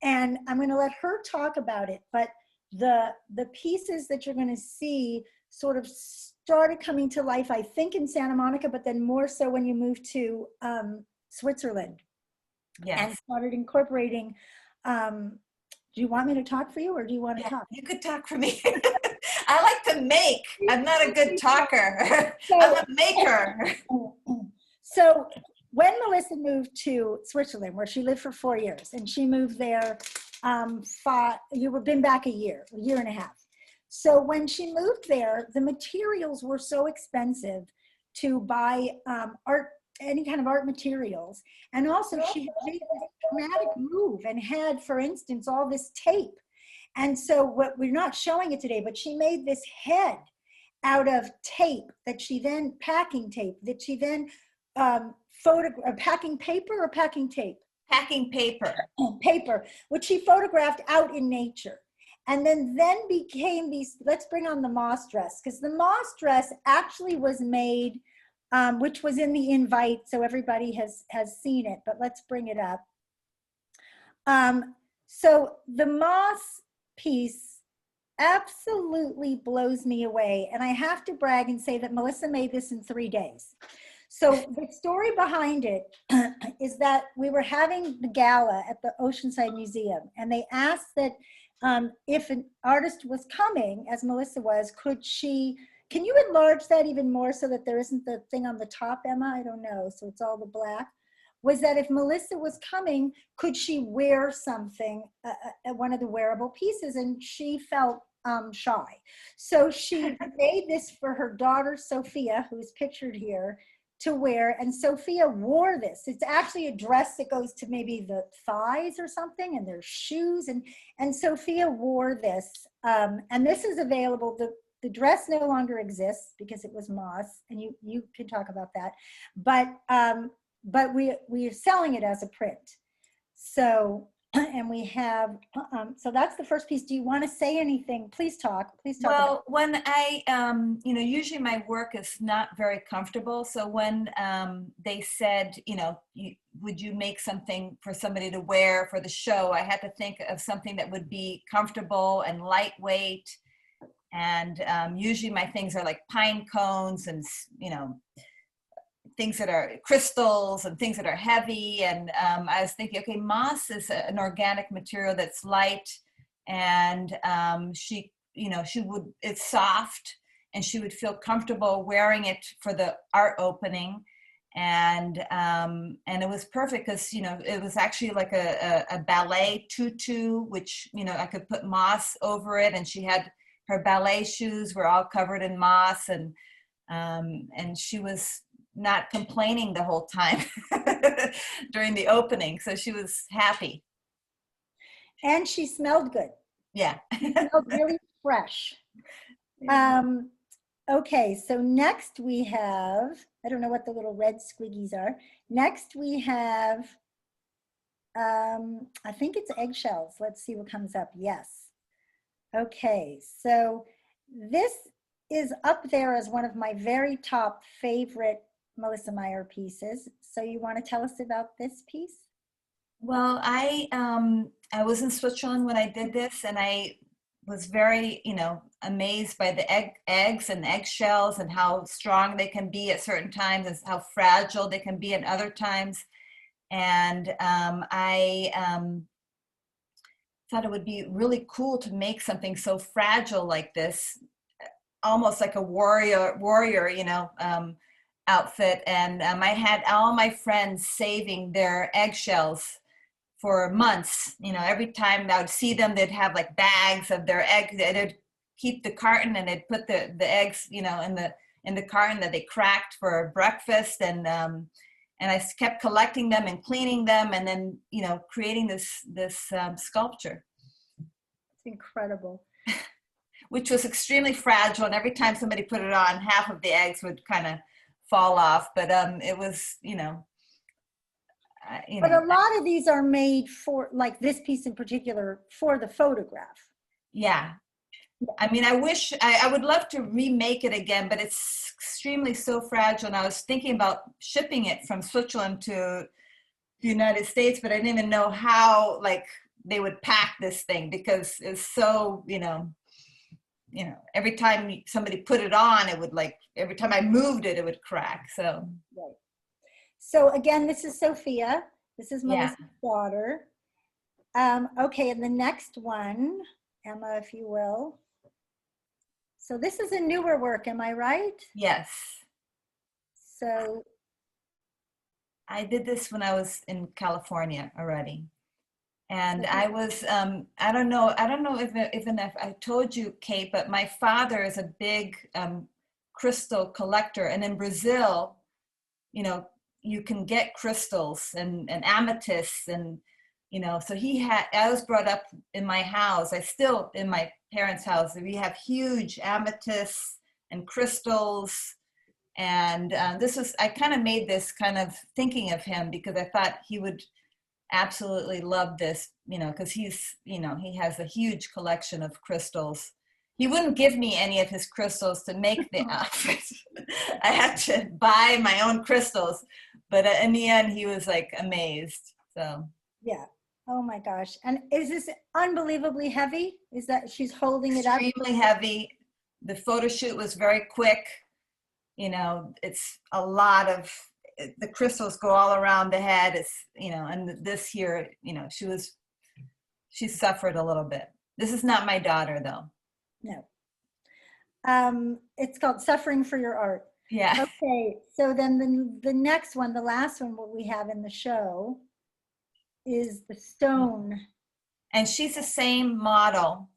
And I'm going to let her talk about it. But the pieces that you're going to see sort of started coming to life, I think, in Santa Monica, but then more so when you moved to Switzerland. Yes. And started incorporating. Do you want me to talk for you, or do you want to talk? You could talk for me. I like to make. I'm not a good talker. I'm a maker. So when Melissa moved to Switzerland, where she lived for 4 years, and she moved there, you've been back a year and a half. So when she moved there, the materials were so expensive to buy any kind of art materials. And also she had made this dramatic move and had, for instance, all this tape. And so we're not showing it today, but she made this head. out of tape that she then, packing tape, that she then packing paper or packing tape? Packing paper. Paper, which she photographed out in nature. And then became these, let's bring on the moss dress, because the moss dress actually was made, which was in the invite, so everybody has seen it, but let's bring it up. So the moss piece absolutely blows me away. And I have to brag and say that Melissa made this in 3 days. So the story behind it is that we were having the gala at the Oceanside Museum, and they asked that if an artist was coming, as Melissa was, can you enlarge that even more so that there isn't the thing on the top, Emma? I don't know, so it's all the black. Was that if Melissa was coming, could she wear something, one of the wearable pieces? And she felt shy. So she made this for her daughter, Sophia, who's pictured here, to wear. And Sophia wore this. It's actually a dress that goes to maybe the thighs or something, and there's shoes. And Sophia wore this. And this is available. The dress no longer exists because it was moss, and you can talk about that. But we are selling it as a print. So, and we have, so that's the first piece. Do you want to say anything? Please talk. Well, when I, usually my work is not very comfortable. So when they said, would you make something for somebody to wear for the show? I had to think of something that would be comfortable and lightweight. And usually my things are like pine cones and, things that are crystals and things that are heavy. And I was thinking, okay, moss is an organic material that's light, and it's soft, and she would feel comfortable wearing it for the art opening. And it was perfect because, it was actually like a ballet tutu, which, I could put moss over it, and she had her ballet shoes were all covered in moss, and she was not complaining the whole time during the opening. So she was happy. And she smelled good. Yeah. She smelled really fresh. Okay, so next we have, I don't know what the little red squiggies are. Next we have, I think it's eggshells. Let's see what comes up. Yes. Okay, so this is up there as one of my very top favorite Melissa Meier pieces. So you want to tell us about this piece? Well, I was in Switzerland when I did this, and I was very, amazed by the eggs and eggshells and how strong they can be at certain times and how fragile they can be at other times. And I thought it would be really cool to make something so fragile like this, almost like a warrior, outfit. And I had all my friends saving their eggshells for months. Every time I would see them, they'd have like bags of their eggs. They'd keep the carton, and they'd put the eggs, in the carton that they cracked for breakfast. And I kept collecting them and cleaning them, and then creating this sculpture. It's incredible. Which was extremely fragile, and every time somebody put it on, half of the eggs would kind of fall off. But it was, But a lot of these are made for, like this piece in particular, for the photograph. Yeah. I mean, I wish, I would love to remake it again, but it's extremely so fragile. And I was thinking about shipping it from Switzerland to the United States, but I didn't even know how, they would pack this thing, because it's so, every time somebody put it on, it would every time I moved it, it would crack. So. Right. So again, this is Sophia. This is Melissa's daughter. Okay, and the next one, Emma, if you will. So this is a newer work, am I right? Yes. So. I did this when I was in California already. And I was, I don't know if I told you, Kate, but my father is a big crystal collector. And in Brazil, you can get crystals and amethysts, and, so I was brought up in my house. In my parents' house, we have huge amethysts and crystals. And I kind of made this kind of thinking of him because I thought he would absolutely love this, because he's, he has a huge collection of crystals. He wouldn't give me any of his crystals to make the outfit. I had to buy my own crystals, but in the end, he was like amazed. So yeah. Oh my gosh. And is this unbelievably heavy? Is that she's holding it up? Extremely heavy. The photo shoot was very quick. It's a lot of, the crystals go all around the head. It's, and this here, she suffered a little bit. This is not my daughter though. No. It's called Suffering for Your Art. Yeah. Okay. So then the next one, the last one, what we have in the show is the stone. And she's the same model.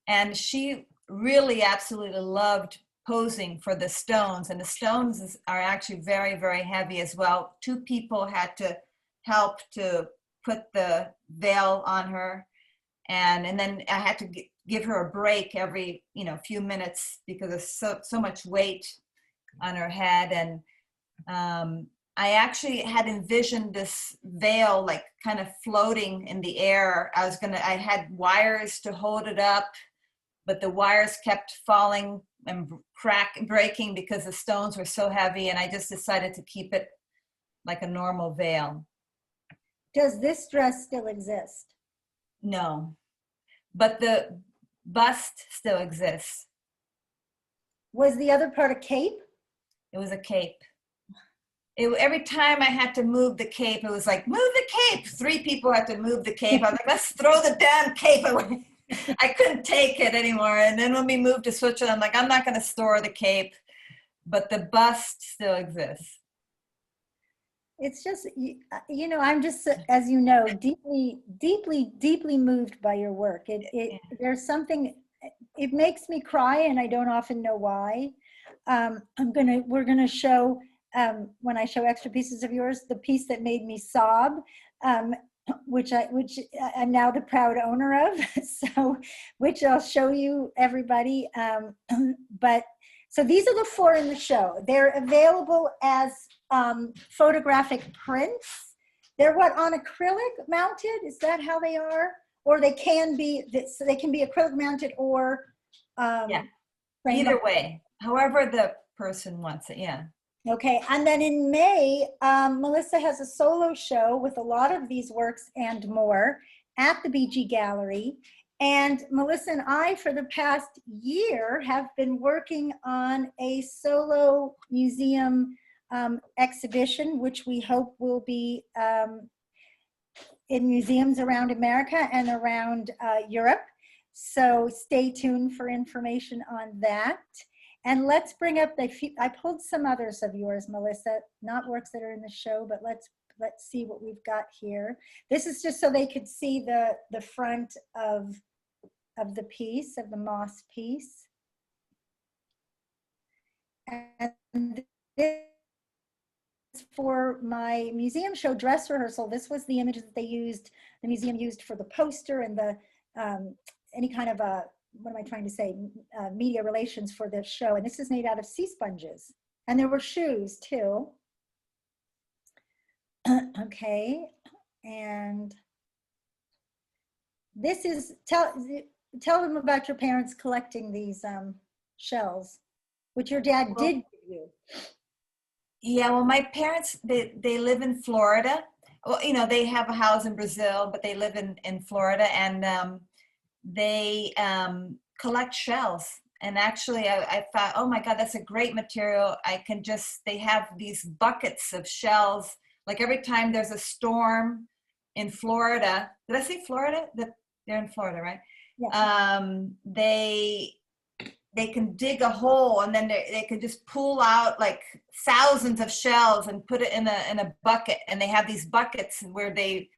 And she really absolutely loved posing for the stones. And the stones are actually very, very heavy as well. 2 people had to help to put the veil on her. And then I had to give her a break every, few minutes because of so much weight on her head. And I actually had envisioned this veil like kind of floating in the air. I had wires to hold it up, but the wires kept falling and breaking because the stones were so heavy, and I just decided to keep it like a normal veil. Does this dress still exist? No, but the bust still exists. Was the other part a cape? It was a cape. Every time I had to move the cape, it was like, move the cape. 3 people had to move the cape. I was like, let's throw the damn cape away. I couldn't take it anymore. And then when we moved to Switzerland, I'm like, I'm not going to store the cape, but the bust still exists. It's just, I'm just, as you know, deeply, deeply, deeply moved by your work. There's something, it makes me cry, and I don't often know why. We're gonna show, when I show extra pieces of yours, the piece that made me sob, which I'm now the proud owner of, so, which I'll show you, everybody. But so these are the 4 in the show. They're available as photographic prints. They're on acrylic mounted? Is that how they are? Or they can be, so they can be acrylic mounted or yeah. Either way, however the person wants it, yeah. Okay, and then in May, Melissa has a solo show with a lot of these works and more at the BG Gallery. And Melissa and I, for the past year, have been working on a solo museum exhibition, which we hope will be in museums around America and around Europe. So stay tuned for information on that. And let's bring up I pulled some others of yours, Melissa, not works that are in the show, but let's see what we've got here. This is just so they could see the front of the piece, of the moss piece. And this for my museum show dress rehearsal. This was the image that the museum used for the poster and the any kind of what am I trying to say, media relations for this show. And this is made out of sea sponges. And there were shoes too. Okay, and this is, tell them about your parents collecting these shells, which your dad did give you. Yeah, well, my parents, they live in Florida. Well, they have a house in Brazil, but they live in Florida, and they collect shells. And actually, I thought, oh my God, that's a great material. They have these buckets of shells. Like every time there's a storm in Florida, did I say Florida? They're in Florida, right? Yeah. They can dig a hole, and then they can just pull out like thousands of shells and put it in a bucket. And they have these buckets where they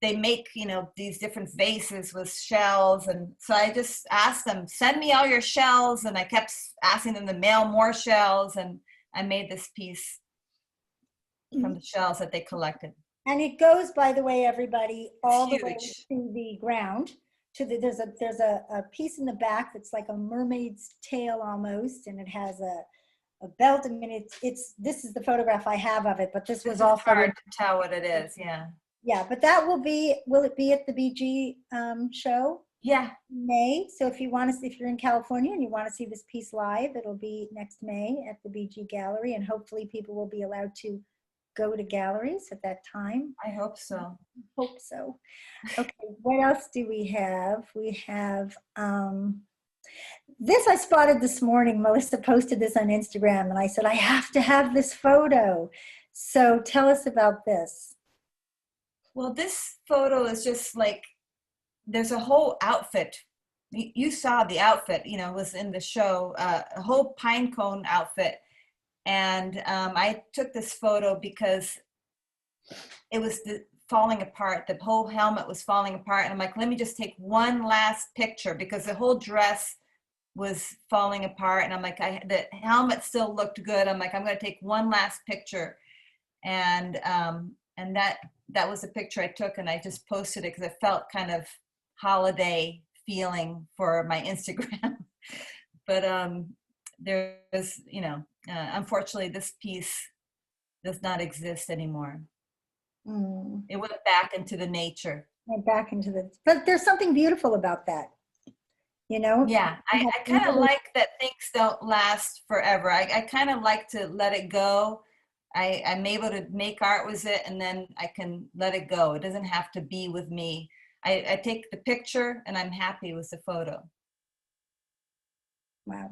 make, these different vases with shells. And so I just asked them, send me all your shells. And I kept asking them to mail more shells. And I made this piece from the shells that they collected. And it goes, by the way, everybody, all the way to the ground. there's a piece in the back that's like a mermaid's tail almost, and it has a belt. I mean, this is the photograph I have of it, but this was all hard to tell what it is. Yeah. Yeah, but will it be at the BG show? Yeah. May. So if you're in California and you want to see this piece live, it'll be next May at the BG Gallery, and hopefully people will be allowed to go to galleries at that time. I hope so. Hope so. Okay, what else do we have? We have this I spotted this morning. Melissa posted this on Instagram, and I said, I have to have this photo. So tell us about this. Well, this photo is just like, there's a whole outfit. You saw the outfit, was in the show, a whole pine cone outfit. And I took this photo because it was falling apart. The whole helmet was falling apart. And I'm like, let me just take one last picture, because the whole dress was falling apart. And I'm like, the helmet still looked good. I'm like, I'm going to take one last picture. And that was the picture I took, and I just posted it because it felt kind of holiday feeling for my Instagram. But there's, unfortunately, this piece does not exist anymore. It went back into the nature. But there's something beautiful about that, Yeah, I kind of like that things don't last forever. I kind of like to let it go. I'm able to make art with it, and then I can let it go. It doesn't have to be with me. I take the picture and I'm happy with the photo. Wow.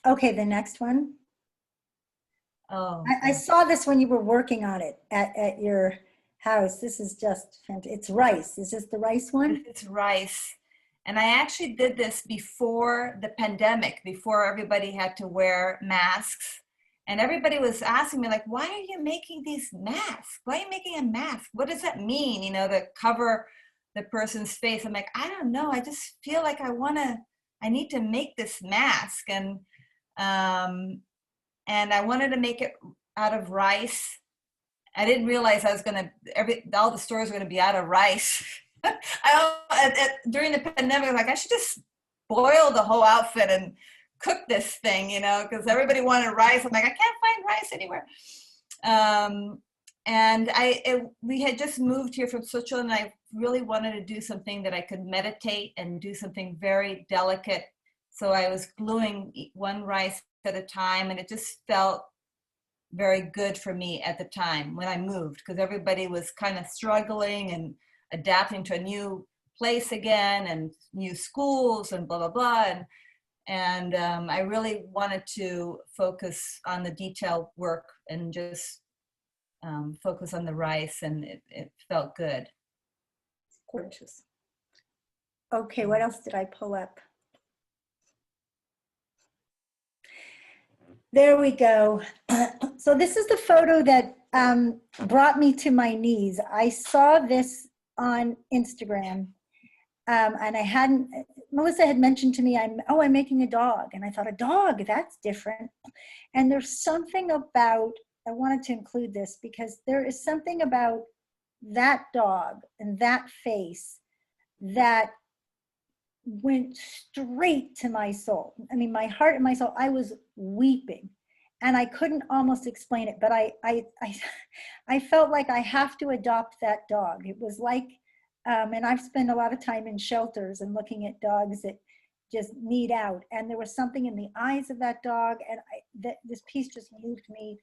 Okay, the next one. Oh, I saw this when you were working on it at your house. This is just fantastic. It's rice. Is this the rice one? It's rice. And I actually did this before the pandemic, before everybody had to wear masks. And everybody was asking me, like, why are you making these masks? Why are you making a mask? What does that mean, to cover the person's face? I'm like, I don't know. I just feel like I need to make this mask. And I wanted to make it out of rice. I didn't realize all the stores were going to be out of rice. During the pandemic, I'm like, I should just boil the whole outfit and cook this thing, because everybody wanted rice. I'm like, I can't find rice anywhere. And we had just moved here from Switzerland, and I really wanted to do something that I could meditate and do something very delicate. So I was gluing one rice at a time, and it just felt very good for me at the time when I moved, because everybody was kind of struggling and adapting to a new place again and new schools and blah, blah, blah. And I really wanted to focus on the detail work and just focus on the rice, and it felt good. Gorgeous. Okay, what else did I pull up? There we go. So this is the photo that brought me to my knees. I saw this on Instagram, and Melissa had mentioned to me, I'm making a dog. And I thought, a dog, that's different. And there's something about, I wanted to include this because there is something about that dog and that face that went straight to my soul. I mean, my heart and my soul, I was weeping, and I couldn't almost explain it, but I felt like I have to adopt that dog. It was like, and I've spent a lot of time in shelters and looking at dogs that just need out. And there was something in the eyes of that dog, and this piece just moved me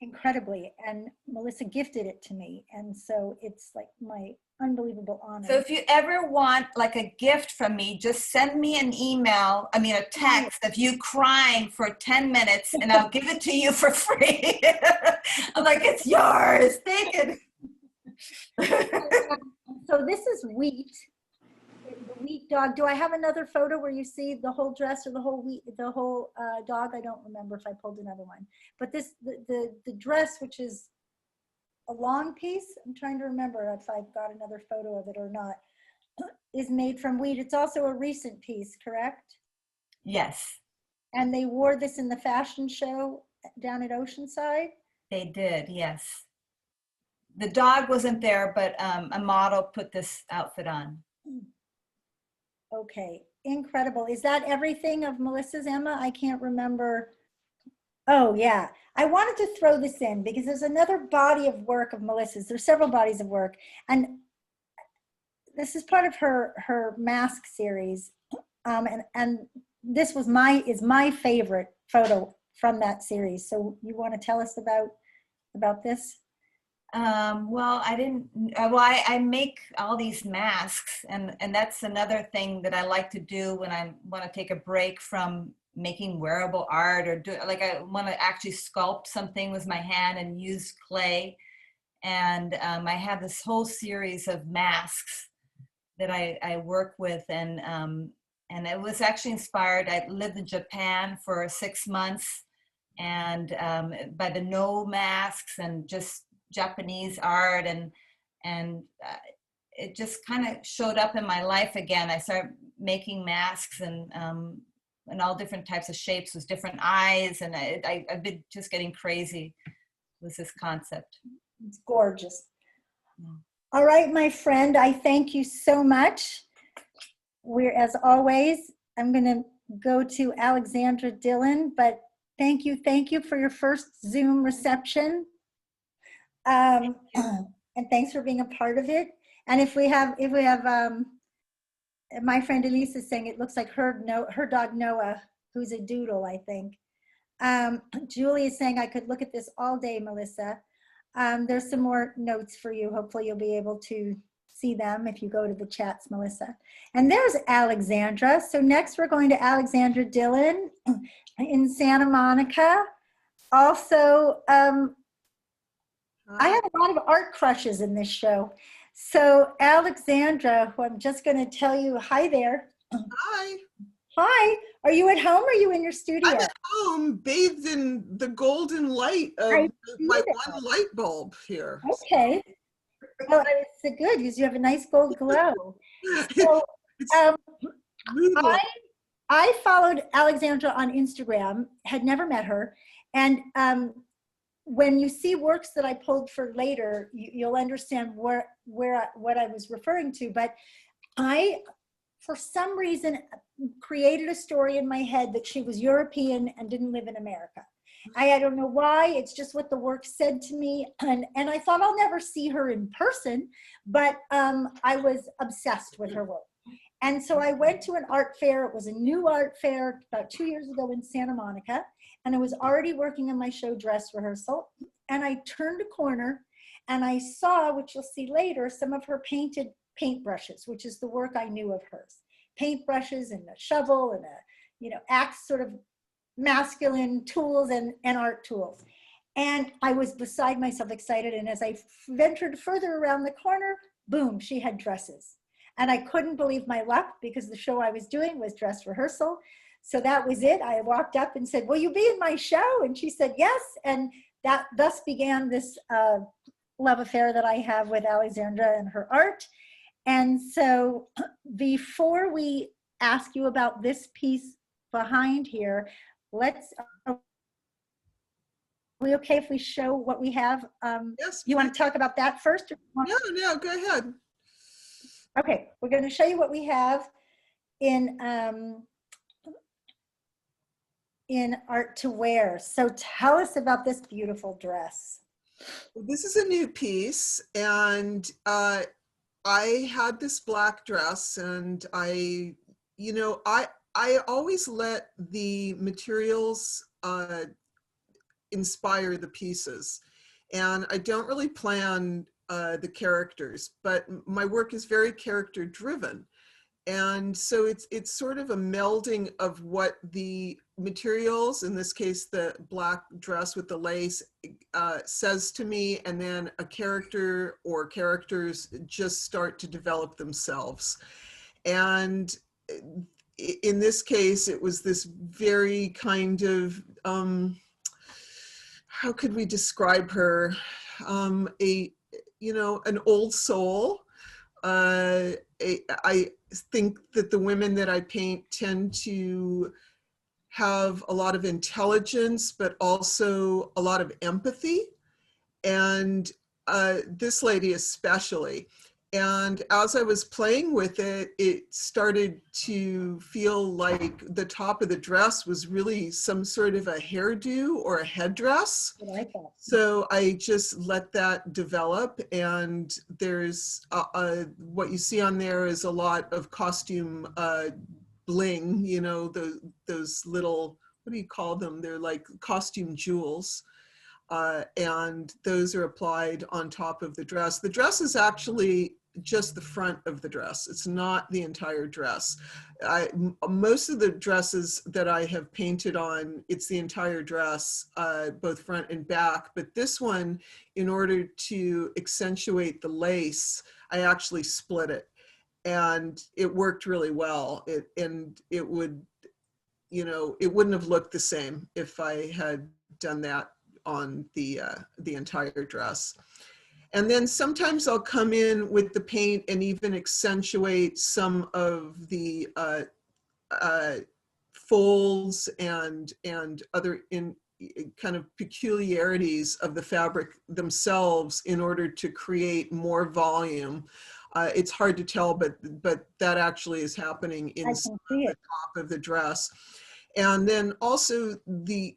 incredibly. And Melissa gifted it to me, and so it's like my unbelievable honor. So if you ever want like a gift from me, just send me a text of you crying for 10 minutes, and I'll give it to you for free. I'm like, it's yours, take it. So this is Wheat, the Wheat dog. Do I have another photo where you see the whole dress or the whole dog? I don't remember if I pulled another one. But the dress, which is a long piece, I'm trying to remember if I've got another photo of it or not, is made from Wheat. It's also a recent piece, correct? Yes. And they wore this in the fashion show down at Oceanside? They did, yes. the dog wasn't there, but a model put this outfit on. Okay, incredible. Is that everything of Melissa's, Emma? I can't remember. Oh yeah, I wanted to throw this in because there's another body of work of Melissa's. There's several bodies of work, and this is part of her mask series. And this was is my favorite photo from that series. So you want to tell us about this? Well, I make all these masks, and that's another thing that I like to do when I want to take a break from making wearable art, or I want to actually sculpt something with my hand and use clay. And I have this whole series of masks that I work with, and it was actually inspired. I lived in Japan for 6 months, and by the No masks and just Japanese art, and it just kind of showed up in my life again. I started making masks and all different types of shapes with different eyes, and I've been just getting crazy with this concept. It's gorgeous. Yeah. All right, my friend, I thank you so much. As always, I'm going to go to Alexandra Dillon, but thank you for your first Zoom reception. And thanks for being a part of it. And if we have my friend Elise is saying it looks like her dog Noah, who's a doodle, I think. Julie is saying I could look at this all day, Melissa. There's some more notes for you. Hopefully you'll be able to see them if you go to the chats, Melissa. And there's Alexandra. So next we're going to Alexandra Dillon in Santa Monica. Also, I have a lot of art crushes in this show. So Alexandra, who I'm just going to tell you, hi there. Hi. Hi. Are you at home or are you in your studio? I'm at home, bathed in the golden light of my one light bulb here. Okay. Well, it's good because you have a nice gold glow. So, I followed Alexandra on Instagram, had never met her, and when you see works that I pulled for later, you'll understand what I was referring to. But I, for some reason, created a story in my head that she was European and didn't live in America. I don't know why. It's just what the work said to me, and I thought I'll never see her in person, but I was obsessed with her work. And so I went to an art fair. It was a new art fair about 2 years ago in Santa Monica. And I was already working on my show Dress Rehearsal. And I turned a corner and I saw, which you'll see later, some of her painted paintbrushes, which is the work I knew of hers. Paintbrushes and a shovel and axe, sort of masculine tools and art tools. And I was beside myself excited. And as I ventured further around the corner, boom, she had dresses. And I couldn't believe my luck because the show I was doing was Dress Rehearsal. So that was it. I walked up and said, will you be in my show? And she said, yes. And that thus began this love affair that I have with Alexandra and her art. And so before we ask you about this piece behind here, are we okay if we show what we have? Yes. You want to talk about that first? No, go ahead. Okay, we're going to show you what we have in Art to Wear. So tell us about this beautiful dress. This is a new piece, and I had this black dress, and I always let the materials inspire the pieces, and I don't really plan the characters, but my work is very character driven. And so it's sort of a melding of what the materials, in this case, the black dress with the lace, says to me, and then a character or characters just start to develop themselves. And in this case, it was this very kind of, how could we describe her? An old soul. I think that the women that I paint tend to have a lot of intelligence, but also a lot of empathy. And this lady especially. And as I was playing with it, it started to feel like the top of the dress was really some sort of a hairdo or a headdress. I like that. So I just let that develop, and there's what you see on there is a lot of costume bling, you know, those little, what do you call them? They're like costume jewels. And those are applied on top of the dress. The dress is actually just the front of the dress. It's not the entire dress. Most of the dresses that I have painted on, it's the entire dress, both front and back. But this one, in order to accentuate the lace, I actually split it. And it worked really well. It would, you know, it wouldn't have looked the same if I had done that on the entire dress. And then sometimes I'll come in with the paint and even accentuate some of the folds and other kind of peculiarities of the fabric themselves in order to create more volume. It's hard to tell, but that actually is happening in the top of the dress. And then also the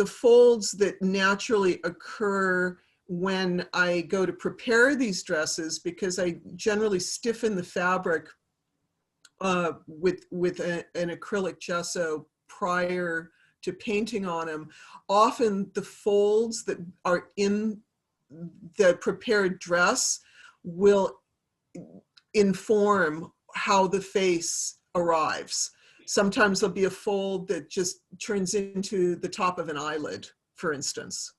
folds that naturally occur when I go to prepare these dresses, because I generally stiffen the fabric with an acrylic gesso prior to painting on them. Often the folds that are in the prepared dress will inform how the face arrives. Sometimes there'll be a fold that just turns into the top of an eyelid, for instance.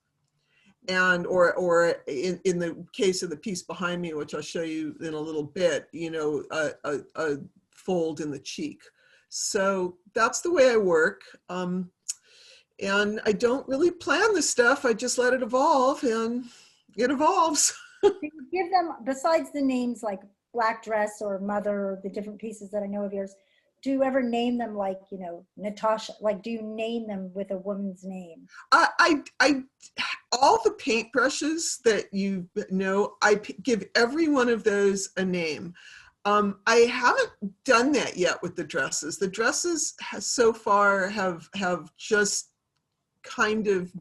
And or in the case of the piece behind me, which I'll show you in a little bit, you know, a fold in the cheek. So that's the way I work. And I don't really plan the stuff. I just let it evolve, and it evolves. Do you give them, besides the names like Black Dress or Mother, or the different pieces that I know of yours, do you ever name them like, you know, Natasha? Like, do you name them with a woman's name? All the paintbrushes that you know, I give every one of those a name. I haven't done that yet with the dresses. The dresses so far have just kind of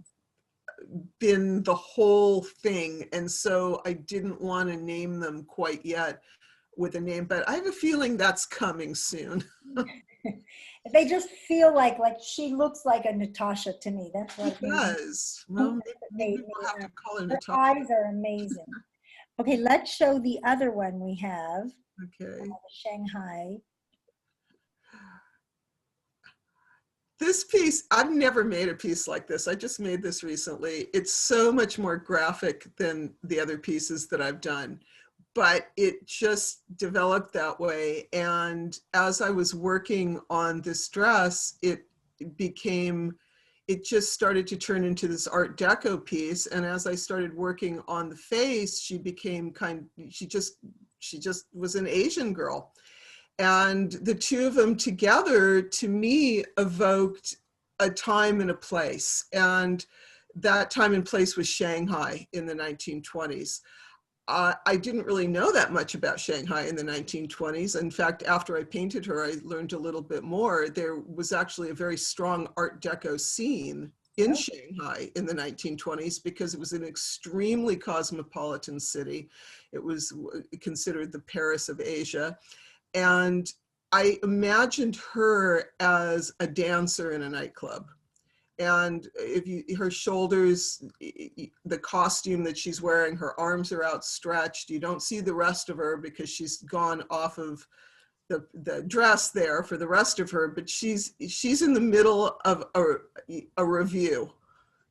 been the whole thing, and so I didn't want to name them quite yet with a name, but I have a feeling that's coming soon. They just feel like she looks like a Natasha to me. That's what it does. Well, maybe we'll have to call her Natasha. Her eyes are amazing. Okay, let's show the other one we have. Okay. Shanghai. This piece, I've never made a piece like this. I just made this recently. It's so much more graphic than the other pieces that I've done, but it just developed that way. And as I was working on this dress, it just started to turn into this Art Deco piece. And as I started working on the face, she became she just was an Asian girl. And the two of them together, to me, evoked a time and a place. And that time and place was Shanghai in the 1920s. I didn't really know that much about Shanghai in the 1920s. In fact, after I painted her, I learned a little bit more. There was actually a very strong Art Deco scene in Shanghai in the 1920s because it was an extremely cosmopolitan city. It was considered the Paris of Asia. And I imagined her as a dancer in a nightclub. And her shoulders, the costume that she's wearing, her arms are outstretched. You don't see the rest of her because she's gone off of the dress there for the rest of her, but she's in the middle of a review,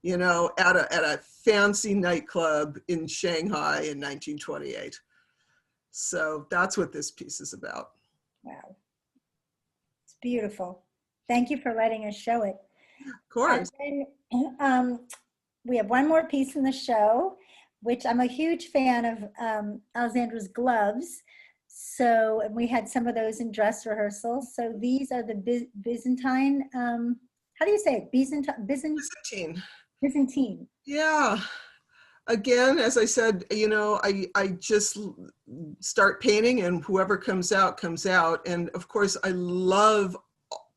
you know, at a fancy nightclub in Shanghai in 1928. So that's what this piece is about. Wow. It's beautiful. Thank you for letting us show it. Of course. And then, we have one more piece in the show, which I'm a huge fan of, Alexandra's gloves. So we had some of those in dress rehearsals. So these are the Byzantine, how do you say it? Byzantine. Yeah. Again, as I said, you know, I just start painting and whoever comes out, comes out. And of course, I love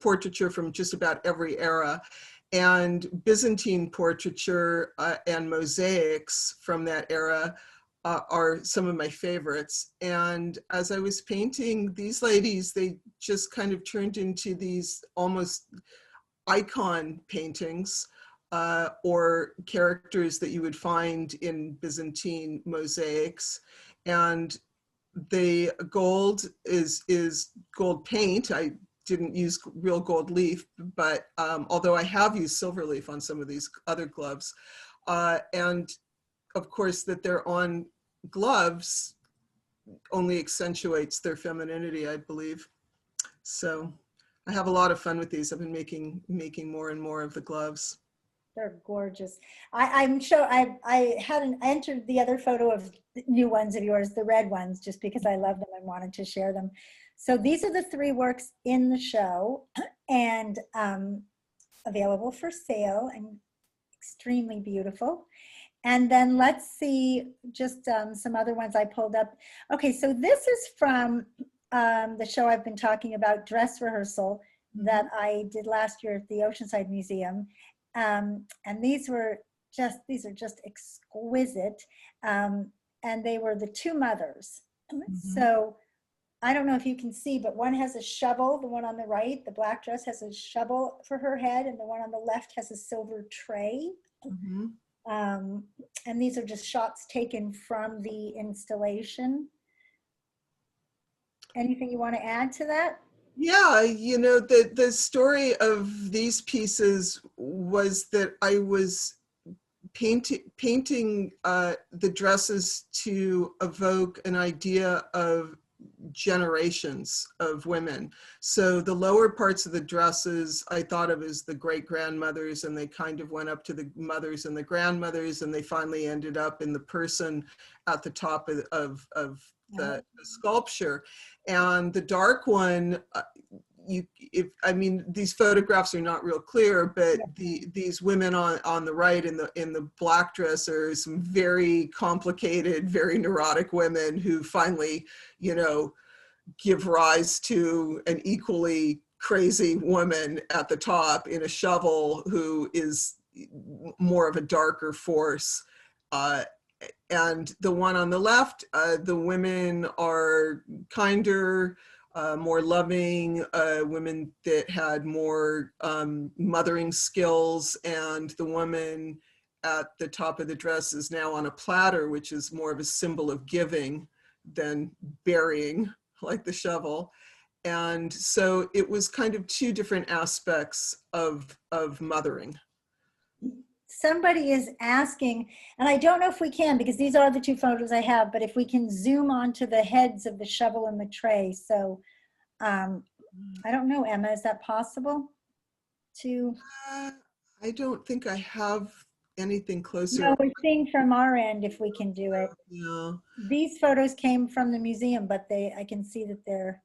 portraiture from just about every era. And Byzantine portraiture and mosaics from that era are some of my favorites. And as I was painting these ladies, they just kind of turned into these almost icon paintings or characters that you would find in Byzantine mosaics. And the gold is gold paint. I didn't use real gold leaf, but although I have used silver leaf on some of these other gloves. And of course that they're on gloves only accentuates their femininity, I believe. So I have a lot of fun with these. I've been making more and more of the gloves. They're gorgeous. I'm sure I hadn't entered the other photo of new ones of yours, the red ones, just because I love them and wanted to share them. So these are the 3 works in the show and available for sale and extremely beautiful. And then let's see just some other ones I pulled up. Okay, so this is from the show I've been talking about, Dress Rehearsal, that I did last year at the Oceanside Museum. And these are just exquisite. And they were the 2 mothers. So I don't know if you can see, but one has a shovel, the one on the right, the black dress has a shovel for her head, and the one on the left has a silver tray. And these are just shots taken from the installation. Anything you want to add to that? Yeah, you know, the story of these pieces was that I was painting the dresses to evoke an idea of generations of women. So the lower parts of the dresses I thought of as the great-grandmothers, and they kind of went up to the mothers and the grandmothers, and they finally ended up in the person at the top of the sculpture. And the dark one, I mean, these photographs are not real clear, but these women on the right in the black dress are some very complicated, very neurotic women who finally, you know, give rise to an equally crazy woman at the top in a shovel who is more of a darker force. And the one on the left, the women are kinder, more loving, women that had more mothering skills, and the woman at the top of the dress is now on a platter, which is more of a symbol of giving than burying, like the shovel. And so it was kind of 2 different aspects of mothering. Somebody is asking, and I don't know if we can, because these are the 2 photos I have, but if we can zoom onto the heads of the shovel and the tray. So I don't know, Emma, is that possible to? I don't think I have anything closer. No, we're seeing from our end if we can do it. Yeah. These photos came from the museum, but I can see that they're,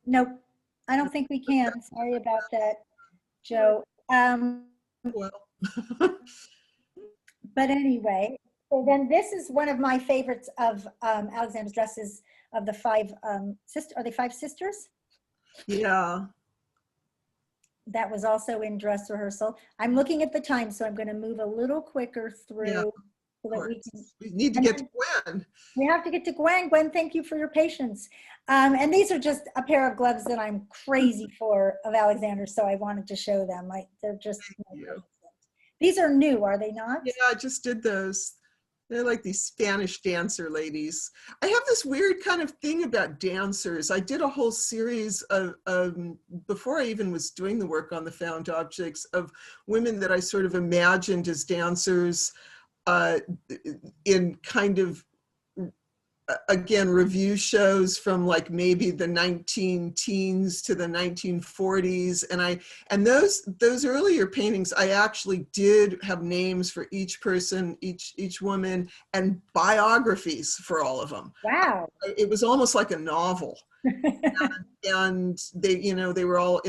nope, I don't think we can. Sorry about that, Joe. Well. But anyway, so then this is one of my favorites of Alexandra's dresses of the 5 sisters. Are they 5 sisters? Yeah. That was also in Dress Rehearsal. I'm looking at the time, so I'm going to move a little quicker through. Yeah, so that we need to get to Gwen. We have to get to Gwen. Gwen, thank you for your patience. And these are just a pair of gloves that I'm crazy for of Alexandra, so I wanted to show them. They're just, these are new, are they not? Yeah, I just did those. They're like these Spanish dancer ladies. I have this weird kind of thing about dancers. I did a whole series of, before I even was doing the work on the found objects, of women that I sort of imagined as dancers in kind of, again, review shows from like maybe the 19-teens to the 1940s. And those earlier paintings, I actually did have names for each person, each woman, and biographies for all of them. Wow. It was almost like a novel. and they, you know, they were all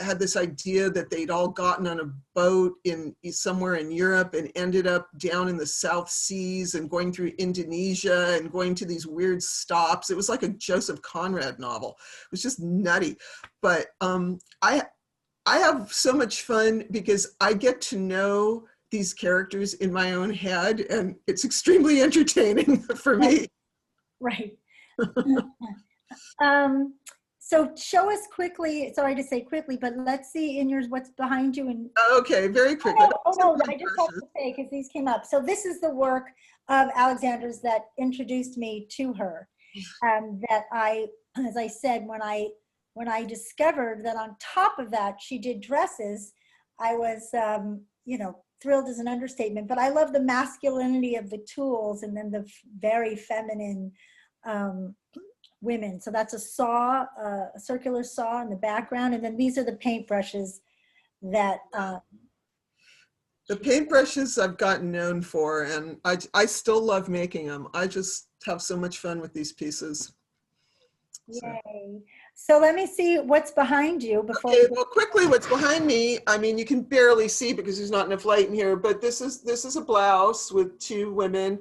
had this idea that they'd all gotten on a boat in somewhere in Europe and ended up down in the South Seas and going through Indonesia and going to these weird stops. It was like a Joseph Conrad novel. It was just nutty. But I have so much fun because I get to know these characters in my own head, and it's extremely entertaining for me. Right. So show us quickly, sorry to say quickly, but let's see in yours what's behind you. And Okay, very quickly. oh no, I just have to say, because these came up. So this is the work of Alexandra's that introduced me to her. That I, as I said, when I discovered that on top of that she did dresses, I was, you know, thrilled is an understatement, but I love the masculinity of the tools and then the very feminine women. So that's a saw, a circular saw in the background. And then these are the paintbrushes that... the paintbrushes I've gotten known for, and I still love making them. I just have so much fun with these pieces. Yay. So let me see what's behind you before. Okay, well, quickly, what's behind me, I mean, you can barely see because there's not enough light in here, but this is a blouse with two women.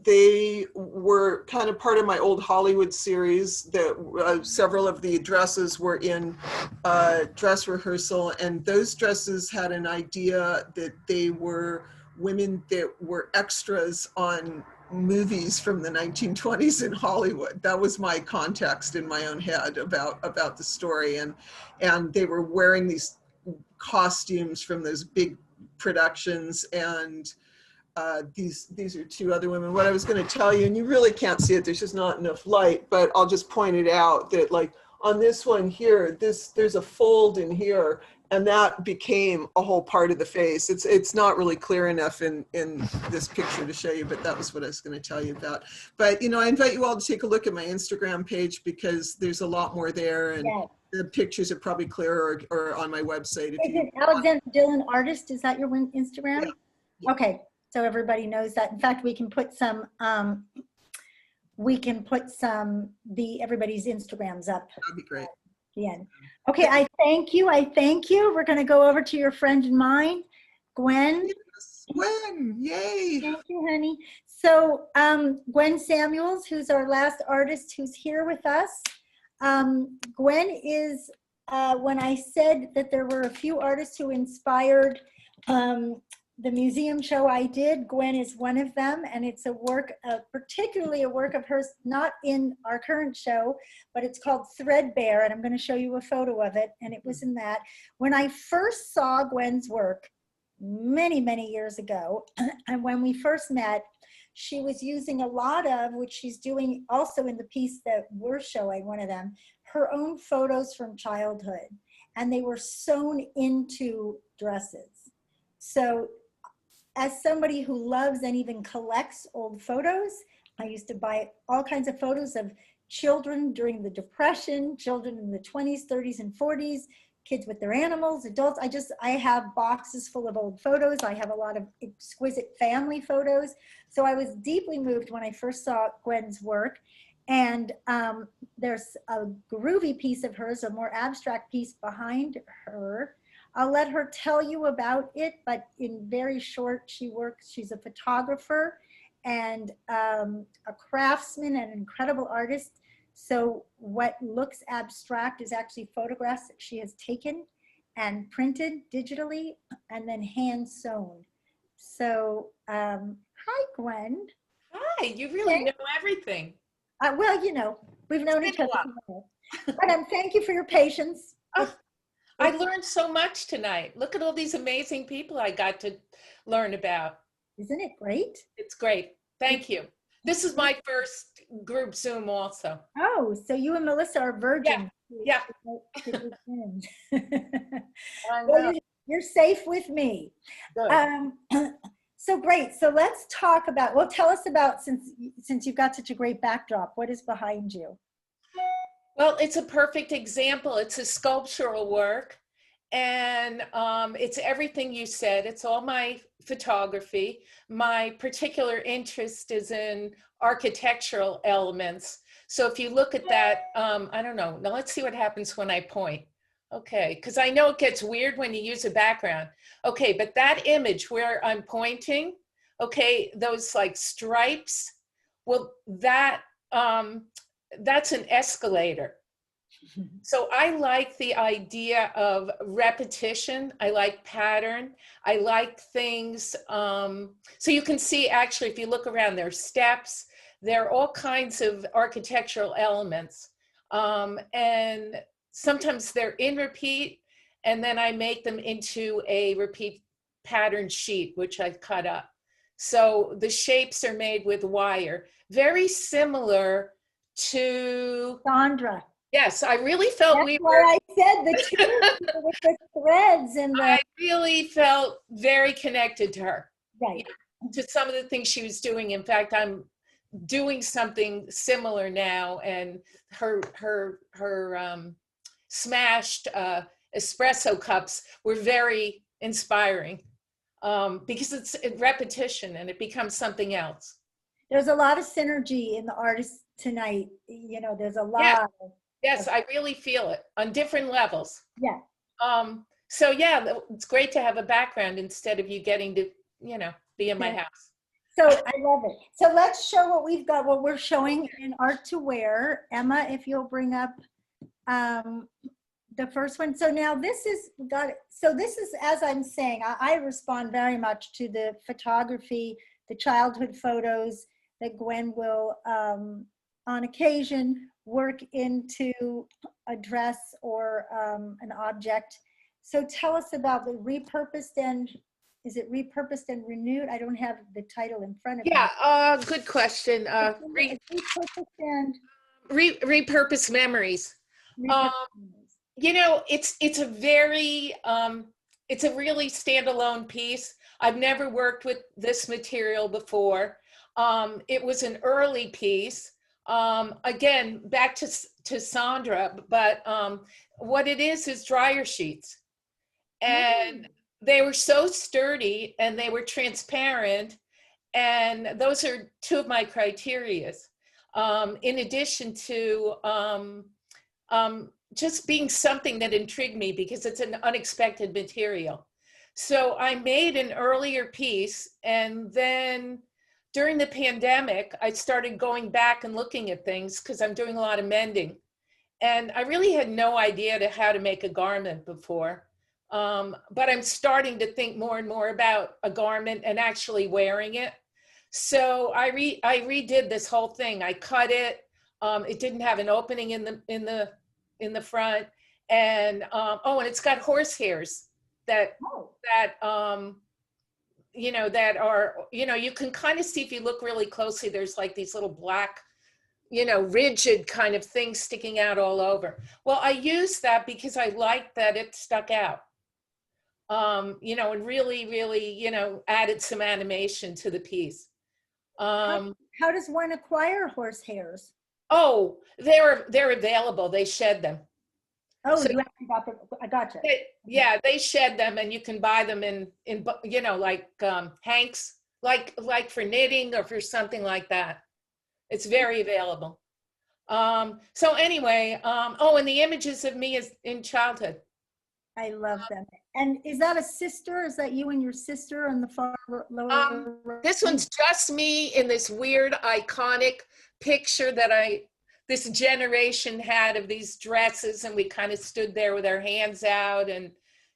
They were kind of part of my old Hollywood series that several of the dresses were in dress rehearsal, and those dresses had an idea that they were women that were extras on movies from the 1920s in Hollywood. That was my context in my own head about the story, and they were wearing these costumes from those big productions, and these are two other women. What I was going to tell you, and you really can't see it, there's just not enough light, but I'll just point it out that, like, on this one here, there's a fold in here, and that became a whole part of the face. It's not really clear enough in this picture to show you, but that was what I was going to tell you about. But, you know, I invite you all to take a look at my Instagram page because there's a lot more there, and yes, the pictures are probably clearer or on my website. If you Alexandra Dillon Artist, is that your Instagram? Yeah. Yeah. Okay, so everybody knows that. In fact, we can put some everybody's Instagrams up. That'd be great. The end. Okay, I thank you. We're going to go over to your friend and mine, Gwen. Yes, Gwen, yay. Thank you, honey. So Gwen Samuels, who's our last artist who's here with us. Gwen is, when I said that there were a few artists who inspired the museum show I did, Gwen is one of them, and it's a work, particularly a work of hers, not in our current show, but it's called Threadbare, and I'm going to show you a photo of it, and it was in that. When I first saw Gwen's work many, many years ago, and when we first met, she was using a lot of, which she's doing also in the piece that we're showing, one of them, her own photos from childhood, and they were sewn into dresses. So as somebody who loves and even collects old photos, I used to buy all kinds of photos of children during the Depression, children in the 20s, 30s, and 40s, kids with their animals, adults. I have boxes full of old photos. I have a lot of exquisite family photos. So I was deeply moved when I first saw Gwen's work. And there's a groovy piece of hers, a more abstract piece behind her. I'll let her tell you about it, but in very short, she's a photographer and a craftsman and an incredible artist. So what looks abstract is actually photographs that she has taken and printed digitally and then hand sewn. So, hi, Gwen. Hi, you really know everything. Well, you know, we've known each other. But thank you for your patience. Oh, I learned so much tonight. Look at all these amazing people I got to learn about. Isn't it great? It's great. Thank you. This is my first group Zoom also. Oh, so you and Melissa are virgins. Yeah. Well, you're safe with me. So great. So let's talk about, well, tell us about, since you've got such a great backdrop, what is behind you? Well, it's a perfect example. It's a sculptural work, and it's everything you said. It's all my photography. My particular interest is in architectural elements. So if you look at that, I don't know. Now let's see what happens when I point. Okay, because I know it gets weird when you use a background. Okay, but that image where I'm pointing, okay, those like stripes, well, that's an escalator. So I like the idea of repetition. I like pattern. I like things. So you can see actually, if you look around, there are steps. There are all kinds of architectural elements. And sometimes they're in repeat, and then I make them into a repeat pattern sheet, which I've cut up. So the shapes are made with wire, very similar to Sandra. Yes, I really felt That's we why were. I said the two with the threads and the. I really felt very connected to her, Right. to some of the things she was doing. In fact, I'm doing something similar now, and her smashed espresso cups were very inspiring because it's repetition and it becomes something else. There's a lot of synergy in the artists tonight. You know, there's a lot. Yeah. Yes, I really feel it on different levels. Yeah. So yeah, it's great to have a background instead of you getting to, you know, be in my house. So I love it. So let's show what we've got, what we're showing in Art to Wear. Emma, if you'll bring up the first one. So now this is, this is, as I'm saying, I respond very much to the photography, the childhood photos that Gwen will, on occasion, work into a dress or an object. So tell us about the repurposed and, is it repurposed and renewed? I don't have the title in front of me. Yeah, good question. Repurposed and Repurpose Memories. You know, it's a very, it's a really standalone piece. I've never worked with this material before. It was an early piece. Again, back to Sandra, but what it is dryer sheets. And they were so sturdy and they were transparent. And those are two of my criterias. In addition to just being something that intrigued me because it's an unexpected material. So I made an earlier piece, and then during the pandemic, I started going back and looking at things because I'm doing a lot of mending. And I really had no idea how to make a garment before. But I'm starting to think more and more about a garment and actually wearing it. So I redid this whole thing. I cut it. It didn't have an opening in the front, and and it's got horse-hairs that you know, that are, you know, you can kind of see if you look really closely. There's like these little black, you know, rigid kind of things sticking out all over. Well, I used that because I liked that it stuck out. You know, and really, you know, added some animation to the piece. how does one acquire horse hairs? Oh, they're available. They shed them. Oh, So- you actually got them. I gotcha. Yeah, they shed them, and you can buy them in you know, like hanks, like for knitting or for something like that. It's very available. So anyway, and the images of me is in childhood. I love them. And is that a sister? Is that you and your sister on the far lower right? This one's just me in this weird iconic picture that this generation had of these dresses, and we kind of stood there with our hands out, and,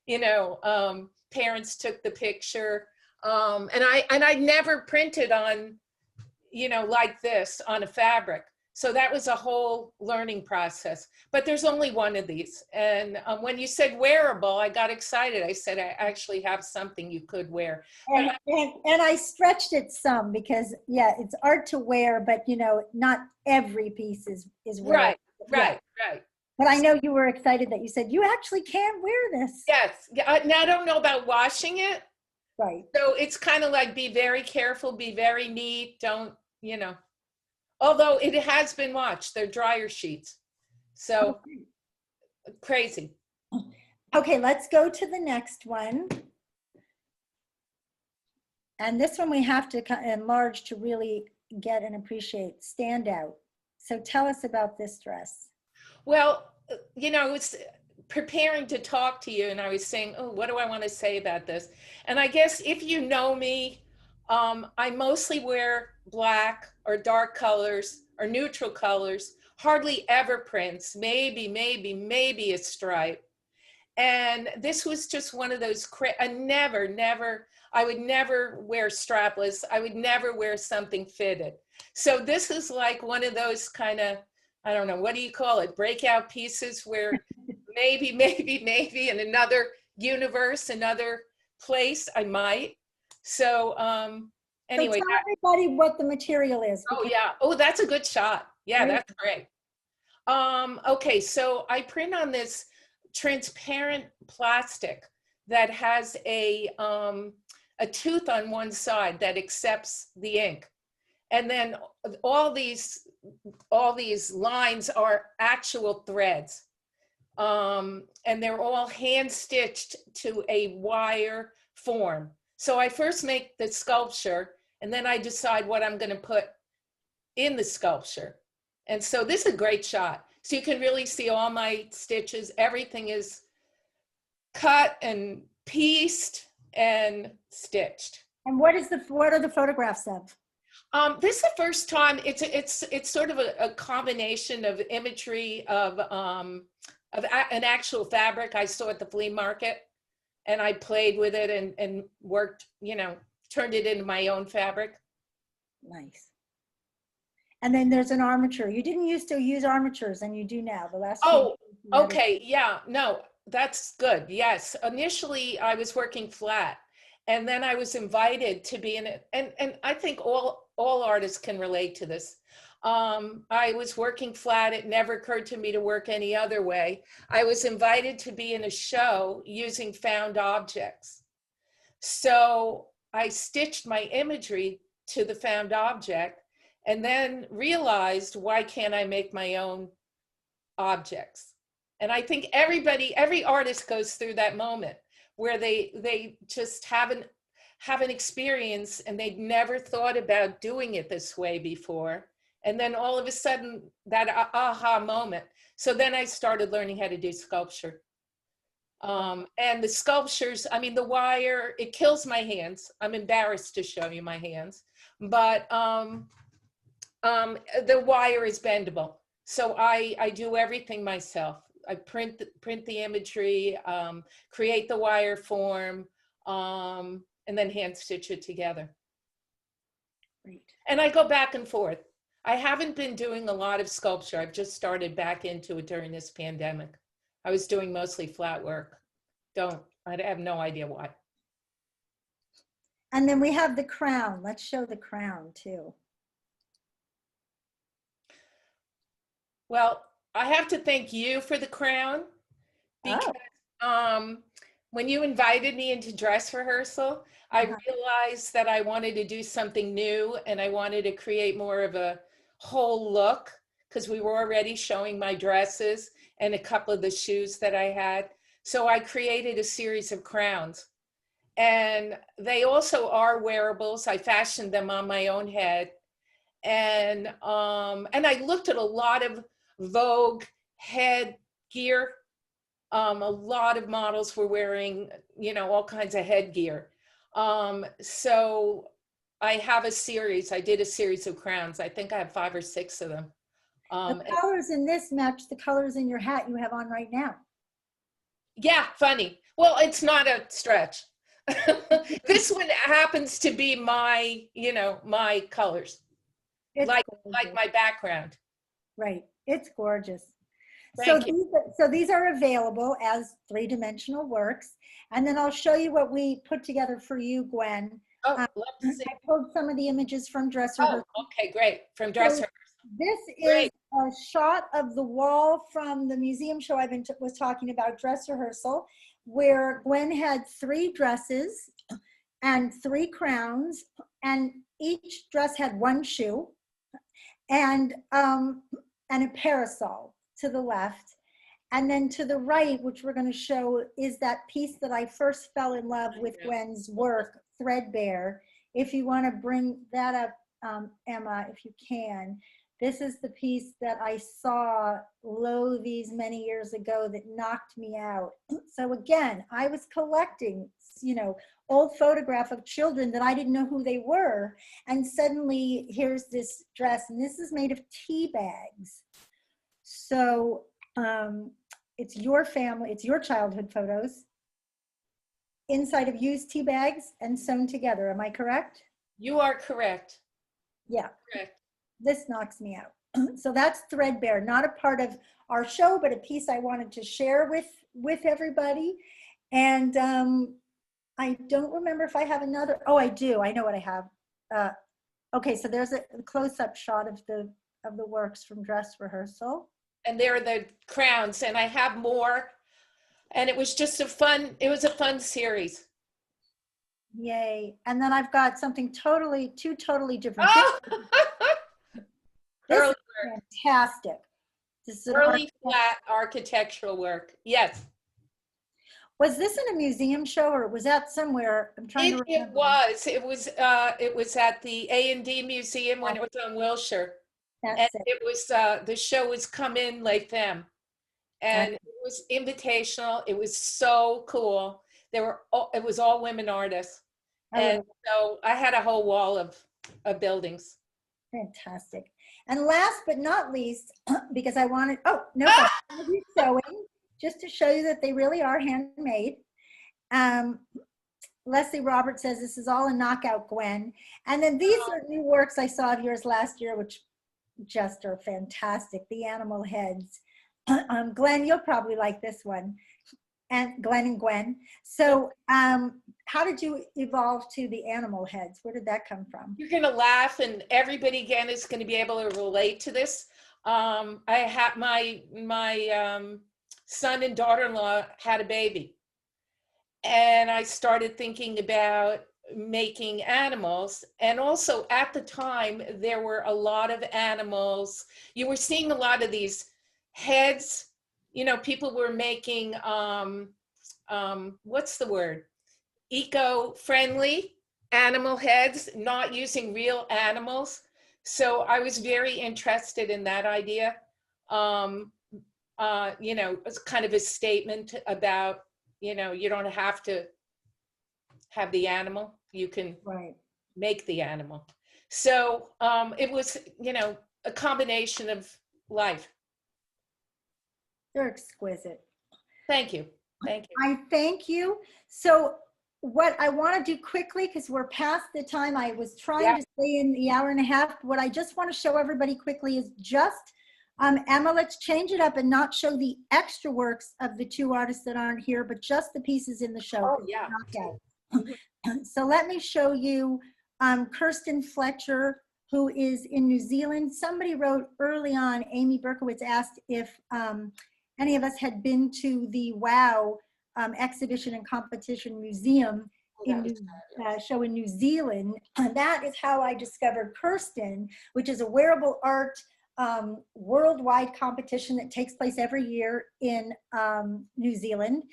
you know, parents took the picture. And I never printed on, you know, like this on a fabric. So that was a whole learning process, but there's only one of these. And when you said wearable, I got excited. I said, I actually have something you could wear. And I stretched it some because, yeah, it's art to wear, but, you know, not every piece is wearable. Right. But I know you were excited that you said, you actually can't wear this. Yes. Now I don't know about washing it. Right. So it's kind of like, be very careful, be very neat. Don't, you know, although it has been washed, they're dryer sheets. So crazy. Okay, let's go to the next one. And this one we have to enlarge to really get and appreciate. Standout. So tell us about this dress. Well, you know, I was preparing to talk to you and I was saying, oh, what do I want to say about this? And I guess if you know me, I mostly wear black or dark colors or neutral colors, hardly ever prints, maybe a stripe. And this was just one of those, I would never wear strapless. I would never wear something fitted. So this is like one of those kind of, I don't know, what do you call it? Breakout pieces where maybe in another universe, another place, I might. So anyway. So tell everybody what the material is. Oh yeah, oh, that's a good shot. Yeah, Great. that's great. Okay, so I print on this transparent plastic that has a tooth on one side that accepts the ink. And then all these lines are actual threads. And they're all hand stitched to a wire form. So I first make the sculpture and then I decide what I'm going to put in the sculpture. And so this is a great shot. So you can really see all my stitches. Everything is cut and pieced and stitched. And what are the photographs of? This is the first time. It's sort of a combination of imagery of an actual fabric I saw at the flea market, and I played with it and worked, you know, turned it into my own fabric. Nice. And then there's an armature. You didn't used to use armatures, and you do now. The last. Oh, okay, yeah, no, that's good. Yes, initially I was working flat, and then I was invited to be in it, and I think all artists can relate to this. I was working flat. It never occurred to me to work any other way. I was invited to be in a show using found objects. So I stitched my imagery to the found object and then realized, why can't I make my own objects? And I think every artist goes through that moment where they just have an experience and they'd never thought about doing it this way before. And then all of a sudden, that aha moment. So then I started learning how to do sculpture. And the sculptures, I mean, the wire, it kills my hands. I'm embarrassed to show you my hands, but the wire is bendable. So I do everything myself. I print the imagery, create the wire form, and then hand stitch it together. Great. And I go back and forth. I haven't been doing a lot of sculpture. I've just started back into it during this pandemic. I was doing mostly flat work. I have no idea why. And then we have the crown. Let's show the crown too. Well, I have to thank you for the crown because when you invited me into dress rehearsal, I realized that I wanted to do something new and I wanted to create more of a whole look because we were already showing my dresses and a couple of the shoes that I had. So I created a series of crowns and they also are wearables. I fashioned them on my own head. And I looked at a lot of Vogue headgear. A lot of models were wearing, you know, all kinds of headgear. So I have a series. I did a series of crowns. I think I have 5 or 6 of them. The colors in this match the colors in your hat you have on right now. Yeah, funny. Well, it's not a stretch. This one happens to be my, you know, my colors. It's like gorgeous. my background. Right. It's gorgeous. Thank you. So these are available as 3-dimensional works. And then I'll show you what we put together for you, Gwen. Oh, love to see. I pulled some of the images from dress Oh, rehearsal. okay, great. From dress rehearsal. This Great. is a shot of the wall from the museum show was talking about, dress rehearsal, where Gwen had 3 dresses and 3 crowns, and each dress had 1 shoe and a parasol to the left. And then to the right, which we're going to show, is that piece that I first fell in love with Gwen's work, Threadbare. If you want to bring that up, Emma, if you can. This is the piece that I saw these many years ago that knocked me out. So again, I was collecting, old photograph of children that I didn't know who they were. And suddenly here's this dress, and this is made of tea bags. So it's your family, it's your childhood photos inside of used tea bags and sewn together. Am I correct? You are correct. Yeah. Correct. This knocks me out. So that's Threadbare, not a part of our show, but a piece I wanted to share with everybody. And I don't remember if I have another. Oh, I do. I know what I have. Okay, so there's a close-up shot of the works from dress rehearsal. And there are the crowns, and I have more. And it was just a fun series. Yay. And then I've got something two totally different. Oh! This Early is work. fantastic. This is an Early flat architectural work. Yes. Was this in a museum show, or was that somewhere? I'm trying to remember. It was at the A&D Museum when it was on Wilshire. That's And it. it was the show was Come In Like Them. And it was invitational. It was so cool. It was all women artists. And so I had a whole wall of buildings. Fantastic. And last but not least, because I wanted, sewing, just to show you that they really are handmade. Leslie Roberts says this is all a knockout, Gwen. And then these are new works I saw of yours last year, which just are fantastic. The animal heads. Glenn, you'll probably like this one. And Glenn and Gwen. So how did you evolve to the animal heads? Where did that come from? You're going to laugh, and everybody again is going to be able to relate to this. I had my son and daughter-in-law had a baby, and I started thinking about making animals. And also at the time, there were a lot of animals. You were seeing a lot of these heads. People were making, what's the word? Eco-friendly animal heads, not using real animals. So I was very interested in that idea. It's kind of a statement about, you don't have to have the animal. You can make the animal. So it was, a combination of life. They're exquisite. Thank you. Thank you. I thank you. So what I want to do quickly, because we're past the time I was trying to stay in the hour and a half, what I just want to show everybody quickly is just, Emma, let's change it up and not show the extra works of the two artists that aren't here, but just the pieces in the show. Oh, yeah. So let me show you Kirsten Fletcher, who is in New Zealand. Somebody wrote early on, Amy Berkowitz asked if any of us had been to the WOW exhibition and competition museum show in New Zealand. And that is how I discovered Kirsten, which is a wearable art worldwide competition that takes place every year in New Zealand.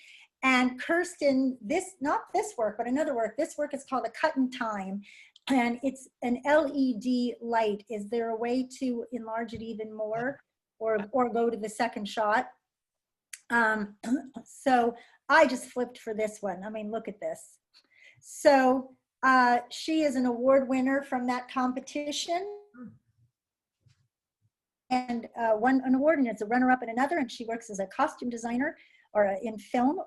And Kirsten, not this work, but another work, this work is called A Cut in Time. And it's an LED light. Is there a way to enlarge it even more or go to the second shot? So I just flipped for this one. I mean, look at this. So she is an award winner from that competition. And won an award, and it's a runner-up in another, and she works as a costume designer or in film.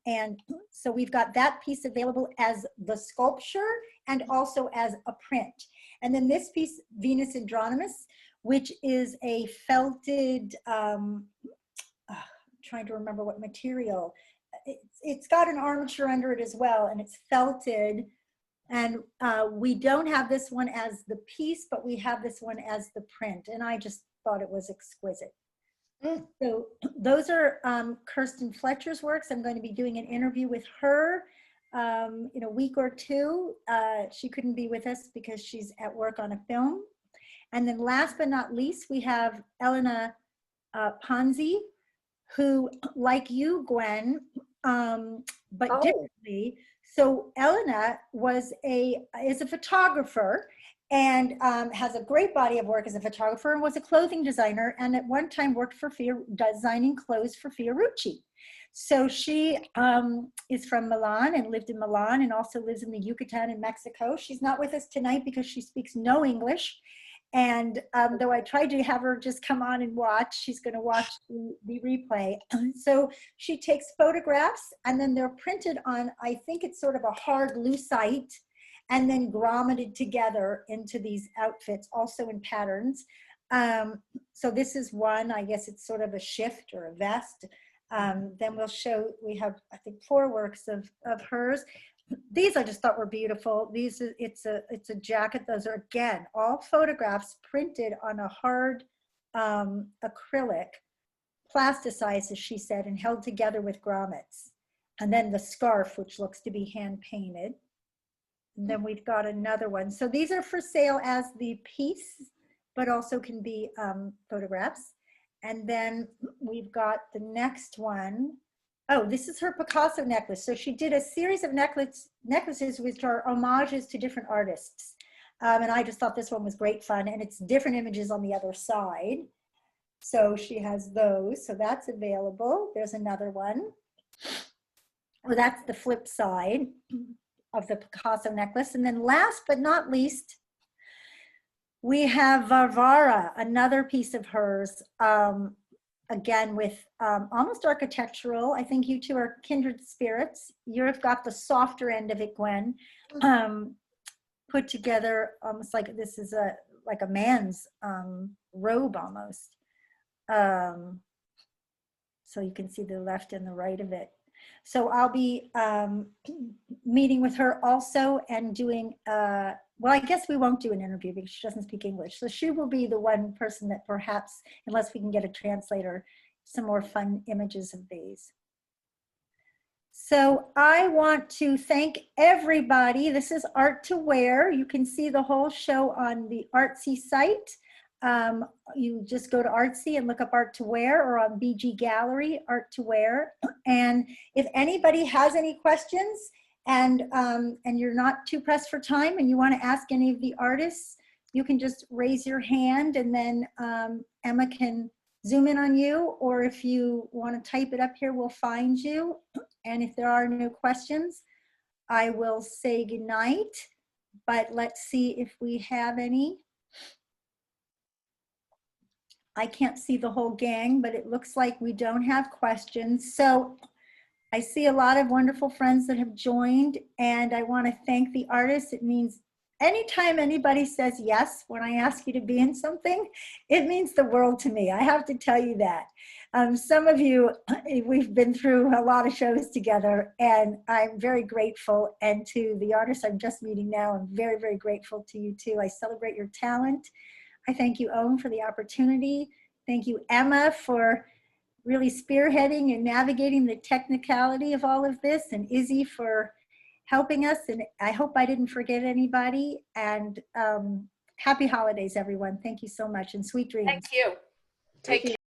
And so we've got that piece available as the sculpture and also as a print. And then this piece, Venus Andronymus, which is a felted, trying to remember what material. It's got an armature under it as well, and it's felted. And we don't have this one as the piece, but we have this one as the print. And I just thought it was exquisite. So those are Kirsten Fletcher's works. I'm going to be doing an interview with her in a week or two. She couldn't be with us because she's at work on a film. And then last but not least, we have Elena Ponzi, who, like you, Gwen, but differently. So Elena is a photographer, and has a great body of work as a photographer and was a clothing designer, and at one time worked for designing clothes for Fiorucci. So she is from Milan and lived in Milan and also lives in the Yucatan in Mexico. She's not with us tonight because she speaks no English. And though I tried to have her just come on and watch, she's going to watch the replay. So she takes photographs and then they're printed on, I think it's sort of a hard lucite, and then grommeted together into these outfits, also in patterns. So this is one, I guess it's sort of a shift or a vest. Then we'll show, we have, I think, 4 works of hers. These I just thought were beautiful. These, it's a jacket. Those are, again, all photographs printed on a hard acrylic, plasticized, as she said, and held together with grommets. And then the scarf, which looks to be hand painted. And then we've got another one. So these are for sale as the piece, but also can be photographs. And then we've got the next one. Oh, this is her Picasso necklace. So she did a series of necklaces which are homages to different artists. And I just thought this one was great fun. And it's different images on the other side. So she has those. So that's available. There's another one. Well, that's the flip side of the Picasso necklace. And then last but not least, we have Varvara, another piece of hers. Again, with almost architectural. I think you two are kindred spirits. You've got the softer end of it, Gwen, put together almost like this is like a man's robe almost. So you can see the left and the right of it. So I'll be meeting with her also and doing, well, I guess we won't do an interview because she doesn't speak English. So she will be the one person that perhaps, unless we can get a translator, some more fun images of these. So I want to thank everybody. This is Art to Wear. You can see the whole show on the Artsy site. You just go to Artsy and look up Art to Wear, or on BG Gallery, Art to Wear. And if anybody has any questions and you're not too pressed for time and you want to ask any of the artists, you can just raise your hand and then Emma can zoom in on you, or if you want to type it up here, we'll find you. And if there are no questions, I will say goodnight, but let's see if we have any. I can't see the whole gang, but it looks like we don't have questions. So I see a lot of wonderful friends that have joined, and I want to thank the artists. It means anytime anybody says yes when I ask you to be in something, it means the world to me. I have to tell you that. Some of you, we've been through a lot of shows together, and I'm very grateful. And to the artists I'm just meeting now, I'm very, very grateful to you too. I celebrate your talent. I thank you, Owen, for the opportunity. Thank you, Emma, for really spearheading and navigating the technicality of all of this, and Izzy for helping us. And I hope I didn't forget anybody. And happy holidays, everyone. Thank you so much, and sweet dreams. Thank you. Take care.